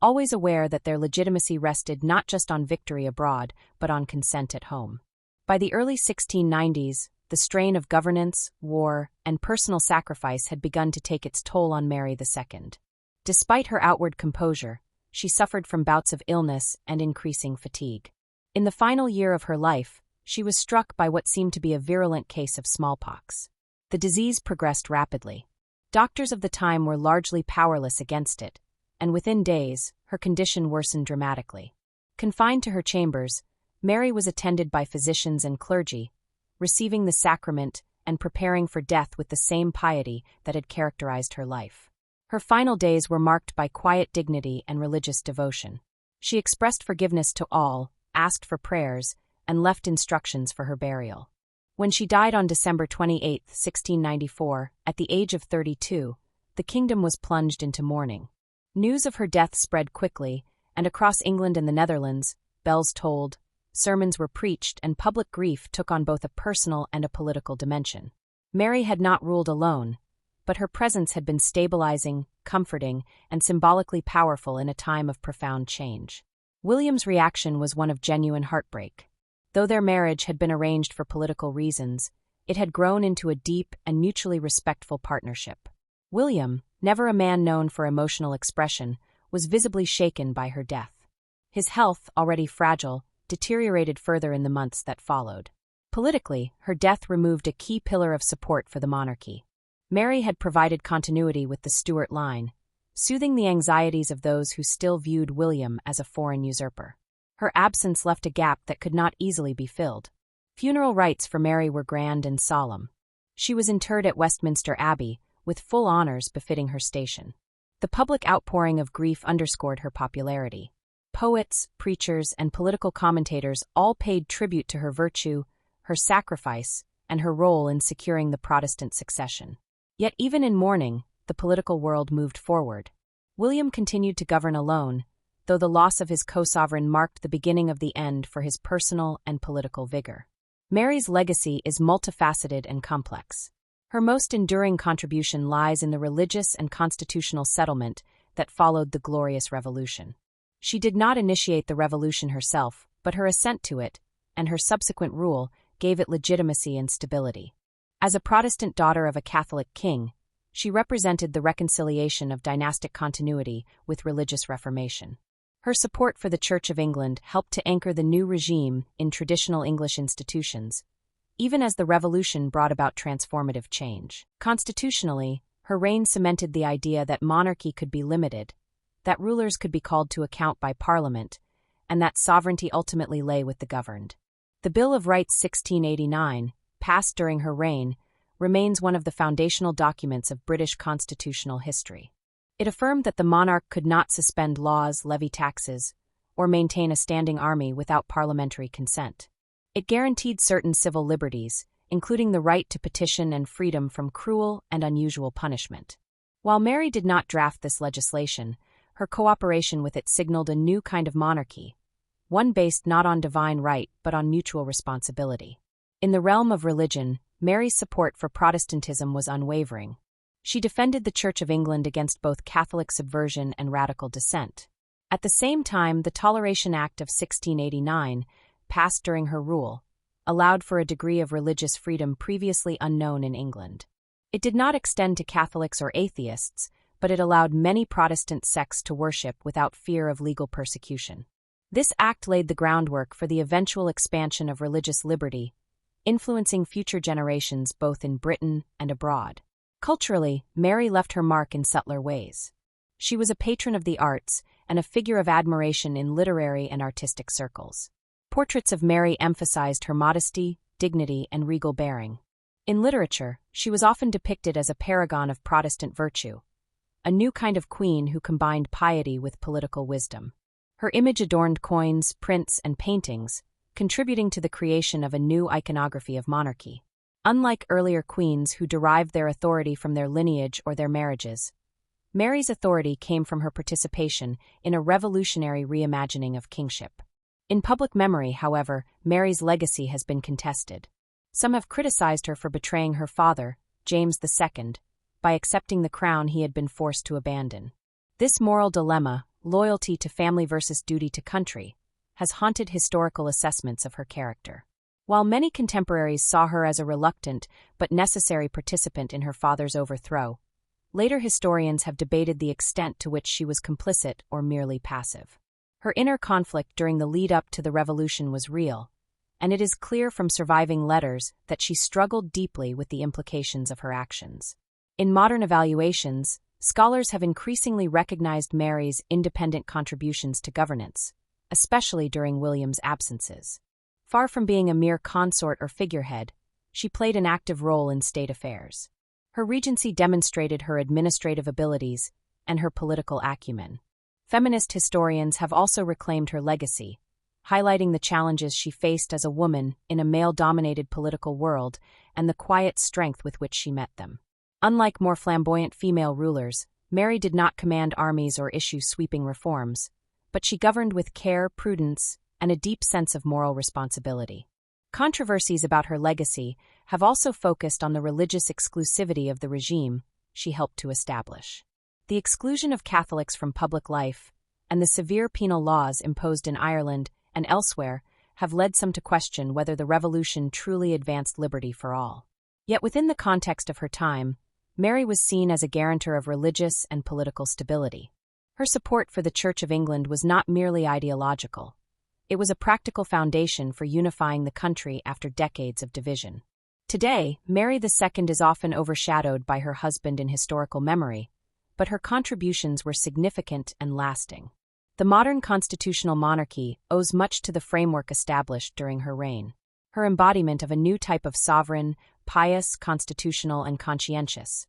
always aware that their legitimacy rested not just on victory abroad, but on consent at home. By the early 1690s, the strain of governance, war, and personal sacrifice had begun to take its toll on Mary II. Despite her outward composure, she suffered from bouts of illness and increasing fatigue. In the final year of her life, she was struck by what seemed to be a virulent case of smallpox. The disease progressed rapidly. Doctors of the time were largely powerless against it, and within days, her condition worsened dramatically. Confined to her chambers, Mary was attended by physicians and clergy, receiving the sacrament and preparing for death with the same piety that had characterized her life. Her final days were marked by quiet dignity and religious devotion. She expressed forgiveness to all, asked for prayers, and left instructions for her burial. When she died on December 28, 1694, at the age of 32, the kingdom was plunged into mourning. News of her death spread quickly, and across England and the Netherlands, bells tolled, sermons were preached, and public grief took on both a personal and a political dimension. Mary had not ruled alone, but her presence had been stabilizing, comforting, and symbolically powerful in a time of profound change. William's reaction was one of genuine heartbreak. Though their marriage had been arranged for political reasons, it had grown into a deep and mutually respectful partnership. William, never a man known for emotional expression, was visibly shaken by her death. His health, already fragile, deteriorated further in the months that followed. Politically, her death removed a key pillar of support for the monarchy. Mary had provided continuity with the Stuart line, soothing the anxieties of those who still viewed William as a foreign usurper. Her absence left a gap that could not easily be filled. Funeral rites for Mary were grand and solemn. She was interred at Westminster Abbey, with full honors befitting her station. The public outpouring of grief underscored her popularity. Poets, preachers, and political commentators all paid tribute to her virtue, her sacrifice, and her role in securing the Protestant succession. Yet even in mourning, the political world moved forward. William continued to govern alone, though the loss of his co-sovereign marked the beginning of the end for his personal and political vigor. Mary's legacy is multifaceted and complex. Her most enduring contribution lies in the religious and constitutional settlement that followed the Glorious Revolution. She did not initiate the revolution herself, but her assent to it, and her subsequent rule, gave it legitimacy and stability. As a Protestant daughter of a Catholic king, she represented the reconciliation of dynastic continuity with religious reformation. Her support for the Church of England helped to anchor the new regime in traditional English institutions, even as the Revolution brought about transformative change. Constitutionally, her reign cemented the idea that monarchy could be limited, that rulers could be called to account by Parliament, and that sovereignty ultimately lay with the governed. The Bill of Rights 1689, passed during her reign, remains one of the foundational documents of British constitutional history. It affirmed that the monarch could not suspend laws, levy taxes, or maintain a standing army without parliamentary consent. It guaranteed certain civil liberties, including the right to petition and freedom from cruel and unusual punishment. While Mary did not draft this legislation, her cooperation with it signaled a new kind of monarchy, one based not on divine right but on mutual responsibility. In the realm of religion, Mary's support for Protestantism was unwavering. She defended the Church of England against both Catholic subversion and radical dissent. At the same time, the Toleration Act of 1689, passed during her rule, allowed for a degree of religious freedom previously unknown in England. It did not extend to Catholics or atheists, but it allowed many Protestant sects to worship without fear of legal persecution. This act laid the groundwork for the eventual expansion of religious liberty, influencing future generations both in Britain and abroad. Culturally, Mary left her mark in subtler ways. She was a patron of the arts and a figure of admiration in literary and artistic circles. Portraits of Mary emphasized her modesty, dignity, and regal bearing. In literature, she was often depicted as a paragon of Protestant virtue, a new kind of queen who combined piety with political wisdom. Her image adorned coins, prints, and paintings, contributing to the creation of a new iconography of monarchy. Unlike earlier queens who derived their authority from their lineage or their marriages, Mary's authority came from her participation in a revolutionary reimagining of kingship. In public memory, however, Mary's legacy has been contested. Some have criticized her for betraying her father, James II, by accepting the crown he had been forced to abandon. This moral dilemma, loyalty to family versus duty to country, has haunted historical assessments of her character. While many contemporaries saw her as a reluctant but necessary participant in her father's overthrow, later historians have debated the extent to which she was complicit or merely passive. Her inner conflict during the lead-up to the revolution was real, and it is clear from surviving letters that she struggled deeply with the implications of her actions. In modern evaluations, scholars have increasingly recognized Mary's independent contributions to governance, especially during William's absences. Far from being a mere consort or figurehead, she played an active role in state affairs. Her regency demonstrated her administrative abilities and her political acumen. Feminist historians have also reclaimed her legacy, highlighting the challenges she faced as a woman in a male-dominated political world and the quiet strength with which she met them. Unlike more flamboyant female rulers, Mary did not command armies or issue sweeping reforms, but she governed with care, prudence, and a deep sense of moral responsibility. Controversies about her legacy have also focused on the religious exclusivity of the regime she helped to establish. The exclusion of Catholics from public life and the severe penal laws imposed in Ireland and elsewhere have led some to question whether the revolution truly advanced liberty for all. Yet within the context of her time, Mary was seen as a guarantor of religious and political stability. Her support for the Church of England was not merely ideological. It was a practical foundation for unifying the country after decades of division. Today, Mary II is often overshadowed by her husband in historical memory, but her contributions were significant and lasting. The modern constitutional monarchy owes much to the framework established during her reign. Her embodiment of a new type of sovereign, pious, constitutional, and conscientious,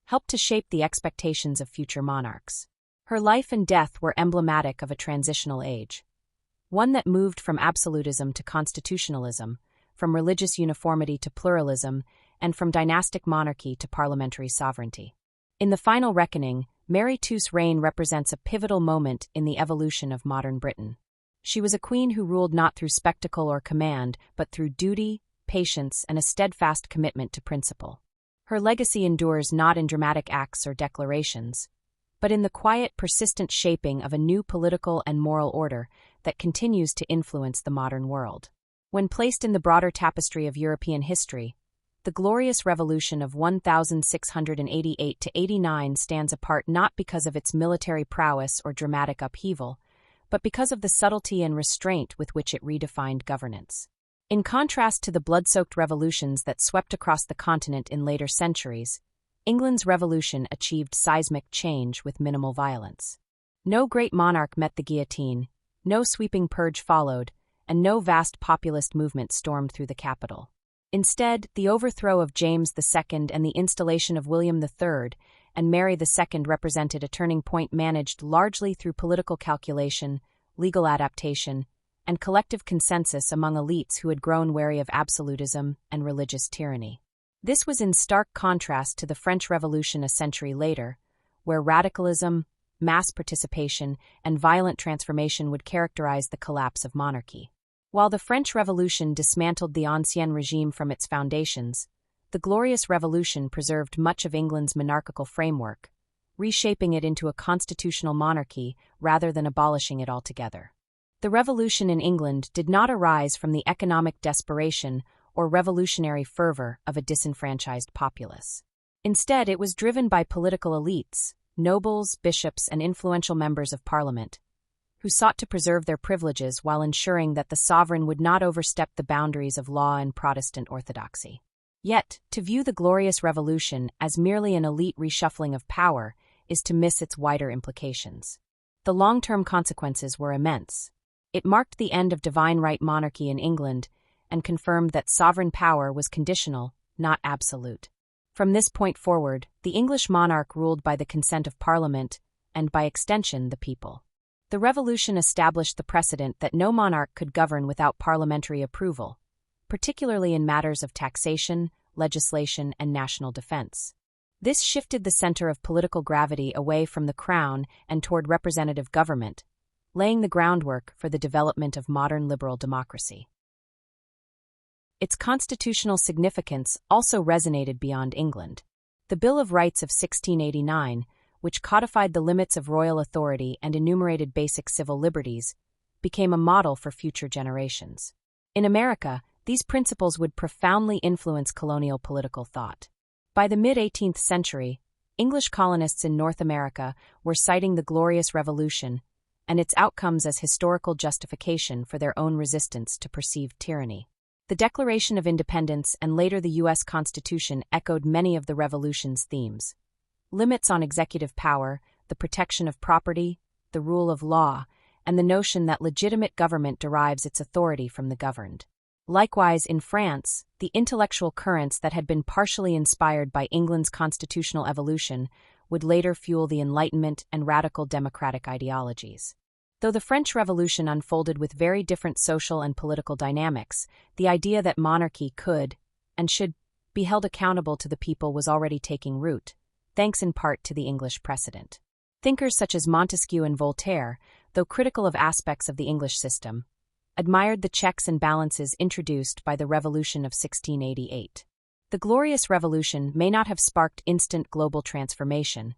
helped to shape the expectations of future monarchs. Her life and death were emblematic of a transitional age, one that moved from absolutism to constitutionalism, from religious uniformity to pluralism, and from dynastic monarchy to parliamentary sovereignty. In the final reckoning, Mary II's reign represents a pivotal moment in the evolution of modern Britain. She was a queen who ruled not through spectacle or command, but through duty, patience, and a steadfast commitment to principle. Her legacy endures not in dramatic acts or declarations, but in the quiet, persistent shaping of a new political and moral order that continues to influence the modern world. When placed in the broader tapestry of European history, the Glorious Revolution of 1688–89 stands apart not because of its military prowess or dramatic upheaval, but because of the subtlety and restraint with which it redefined governance. In contrast to the blood-soaked revolutions that swept across the continent in later centuries, England's revolution achieved seismic change with minimal violence. No great monarch met the guillotine, no sweeping purge followed, and no vast populist movement stormed through the capital. Instead, the overthrow of James II and the installation of William III and Mary II represented a turning point managed largely through political calculation, legal adaptation, and collective consensus among elites who had grown wary of absolutism and religious tyranny. This was in stark contrast to the French Revolution a century later, where radicalism, mass participation, and violent transformation would characterize the collapse of monarchy. While the French Revolution dismantled the Ancien regime from its foundations, the Glorious Revolution preserved much of England's monarchical framework, reshaping it into a constitutional monarchy rather than abolishing it altogether. The revolution in England did not arise from the economic desperation or revolutionary fervor of a disenfranchised populace. Instead, it was driven by political elites, nobles, bishops, and influential members of Parliament, who sought to preserve their privileges while ensuring that the sovereign would not overstep the boundaries of law and Protestant orthodoxy. Yet, to view the Glorious Revolution as merely an elite reshuffling of power is to miss its wider implications. The long-term consequences were immense. It marked the end of divine right monarchy in England and confirmed that sovereign power was conditional, not absolute. From this point forward, the English monarch ruled by the consent of Parliament and, by extension, the people. The revolution established the precedent that no monarch could govern without parliamentary approval, particularly in matters of taxation, legislation, and national defense. This shifted the center of political gravity away from the crown and toward representative government, laying the groundwork for the development of modern liberal democracy. Its constitutional significance also resonated beyond England. The Bill of Rights of 1689, which codified the limits of royal authority and enumerated basic civil liberties, became a model for future generations. In America, these principles would profoundly influence colonial political thought. By the mid-18th century, English colonists in North America were citing the Glorious Revolution and its outcomes as historical justification for their own resistance to perceived tyranny. The Declaration of Independence and later the U.S. Constitution echoed many of the Revolution's themes. Limits on executive power, the protection of property, the rule of law, and the notion that legitimate government derives its authority from the governed. Likewise, in France, the intellectual currents that had been partially inspired by England's constitutional evolution would later fuel the Enlightenment and radical democratic ideologies. Though the French Revolution unfolded with very different social and political dynamics, the idea that monarchy could, and should, be held accountable to the people was already taking root, thanks in part to the English precedent. Thinkers such as Montesquieu and Voltaire, though critical of aspects of the English system, admired the checks and balances introduced by the Revolution of 1688. The Glorious Revolution may not have sparked instant global transformation,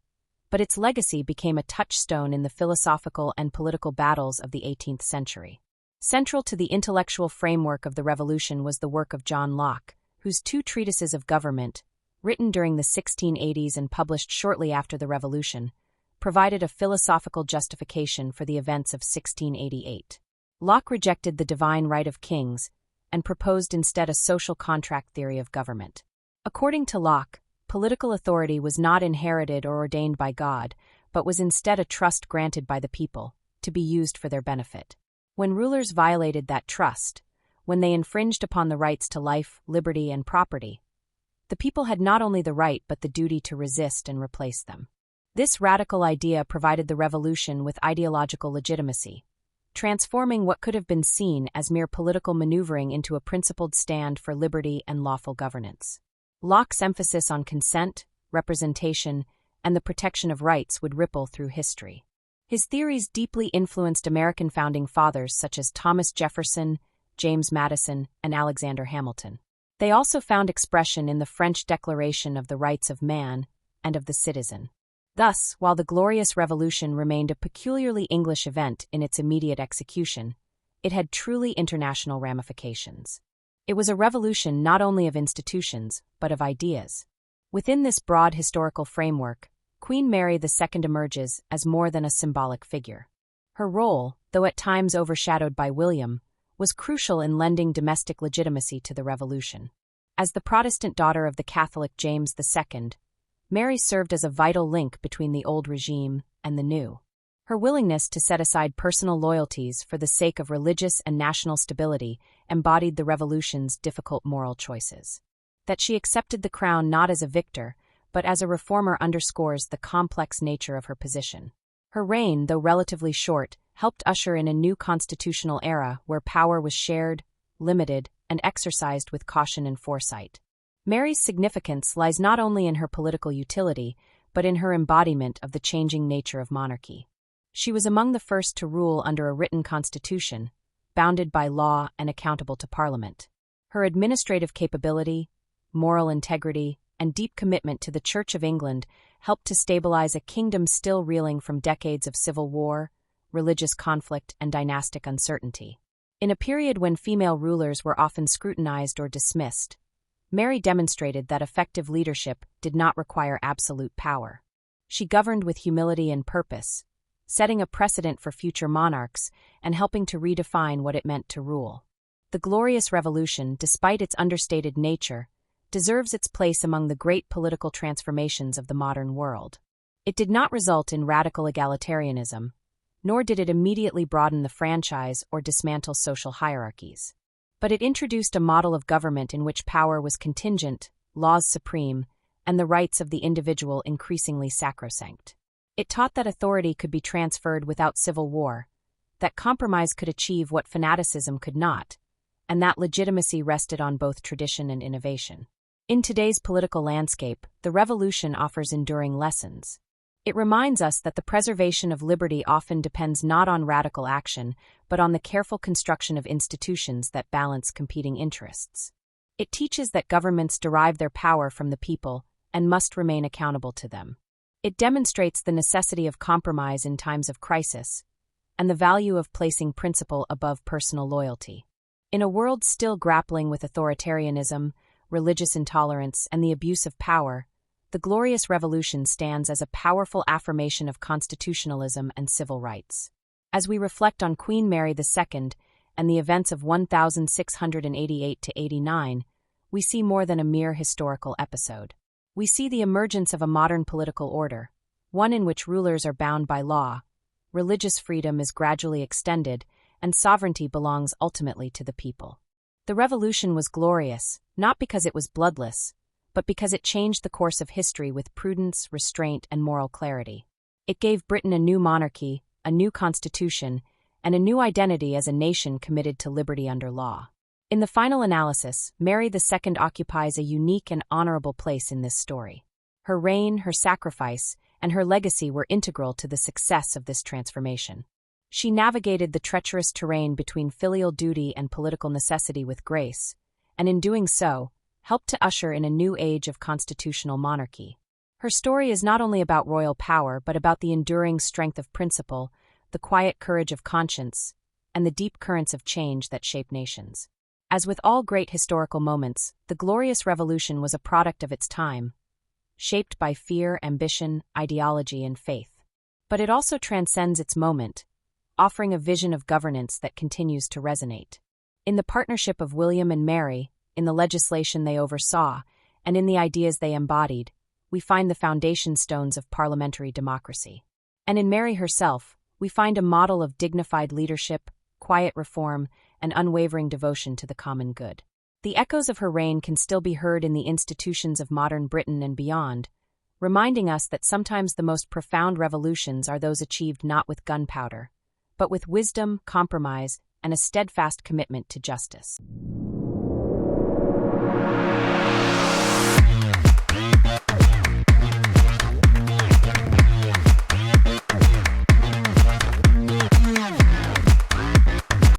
but its legacy became a touchstone in the philosophical and political battles of the 18th century. Central to the intellectual framework of the Revolution was the work of John Locke, whose two treatises of government, written during the 1680s and published shortly after the Revolution, provided a philosophical justification for the events of 1688. Locke rejected the divine right of kings and proposed instead a social contract theory of government. According to Locke, political authority was not inherited or ordained by God, but was instead a trust granted by the people, to be used for their benefit. When rulers violated that trust, when they infringed upon the rights to life, liberty, and property, the people had not only the right but the duty to resist and replace them. This radical idea provided the Revolution with ideological legitimacy, transforming what could have been seen as mere political maneuvering into a principled stand for liberty and lawful governance. Locke's emphasis on consent, representation, and the protection of rights would ripple through history. His theories deeply influenced American founding fathers such as Thomas Jefferson, James Madison, and Alexander Hamilton. They also found expression in the French Declaration of the Rights of Man and of the Citizen. Thus, while the Glorious Revolution remained a peculiarly English event in its immediate execution, it had truly international ramifications. It was a revolution not only of institutions, but of ideas. Within this broad historical framework, Queen Mary II emerges as more than a symbolic figure. Her role, though at times overshadowed by William, was crucial in lending domestic legitimacy to the revolution. As the Protestant daughter of the Catholic James II, Mary served as a vital link between the old regime and the new. Her willingness to set aside personal loyalties for the sake of religious and national stability embodied the revolution's difficult moral choices. That she accepted the crown not as a victor, but as a reformer underscores the complex nature of her position. Her reign, though relatively short, helped usher in a new constitutional era where power was shared, limited, and exercised with caution and foresight. Mary's significance lies not only in her political utility, but in her embodiment of the changing nature of monarchy. She was among the first to rule under a written constitution, bounded by law and accountable to Parliament. Her administrative capability, moral integrity, and deep commitment to the Church of England helped to stabilize a kingdom still reeling from decades of civil war, religious conflict, and dynastic uncertainty. In a period when female rulers were often scrutinized or dismissed, Mary demonstrated that effective leadership did not require absolute power. She governed with humility and purpose, setting a precedent for future monarchs and helping to redefine what it meant to rule. The Glorious Revolution, despite its understated nature, deserves its place among the great political transformations of the modern world. It did not result in radical egalitarianism, nor did it immediately broaden the franchise or dismantle social hierarchies. But it introduced a model of government in which power was contingent, laws supreme, and the rights of the individual increasingly sacrosanct. It taught that authority could be transferred without civil war, that compromise could achieve what fanaticism could not, and that legitimacy rested on both tradition and innovation. In today's political landscape, the revolution offers enduring lessons. It reminds us that the preservation of liberty often depends not on radical action, but on the careful construction of institutions that balance competing interests. It teaches that governments derive their power from the people and must remain accountable to them. It demonstrates the necessity of compromise in times of crisis, and the value of placing principle above personal loyalty. In a world still grappling with authoritarianism, religious intolerance, and the abuse of power, the Glorious Revolution stands as a powerful affirmation of constitutionalism and civil rights. As we reflect on Queen Mary II and the events of 1688 to 89, we see more than a mere historical episode. We see the emergence of a modern political order, one in which rulers are bound by law, religious freedom is gradually extended, and sovereignty belongs ultimately to the people. The revolution was glorious, not because it was bloodless, but because it changed the course of history with prudence, restraint, and moral clarity. It gave Britain a new monarchy, a new constitution, and a new identity as a nation committed to liberty under law. In the final analysis, Mary II occupies a unique and honorable place in this story. Her reign, her sacrifice, and her legacy were integral to the success of this transformation. She navigated the treacherous terrain between filial duty and political necessity with grace, and in doing so, helped to usher in a new age of constitutional monarchy. Her story is not only about royal power but about the enduring strength of principle, the quiet courage of conscience, and the deep currents of change that shape nations. As with all great historical moments, the Glorious Revolution was a product of its time, shaped by fear, ambition, ideology, and faith. But it also transcends its moment, offering a vision of governance that continues to resonate. In the partnership of William and Mary, in the legislation they oversaw, and in the ideas they embodied, we find the foundation stones of parliamentary democracy. And in Mary herself, we find a model of dignified leadership, quiet reform, and unwavering devotion to the common good. The echoes of her reign can still be heard in the institutions of modern Britain and beyond, reminding us that sometimes the most profound revolutions are those achieved not with gunpowder, but with wisdom, compromise, and a steadfast commitment to justice.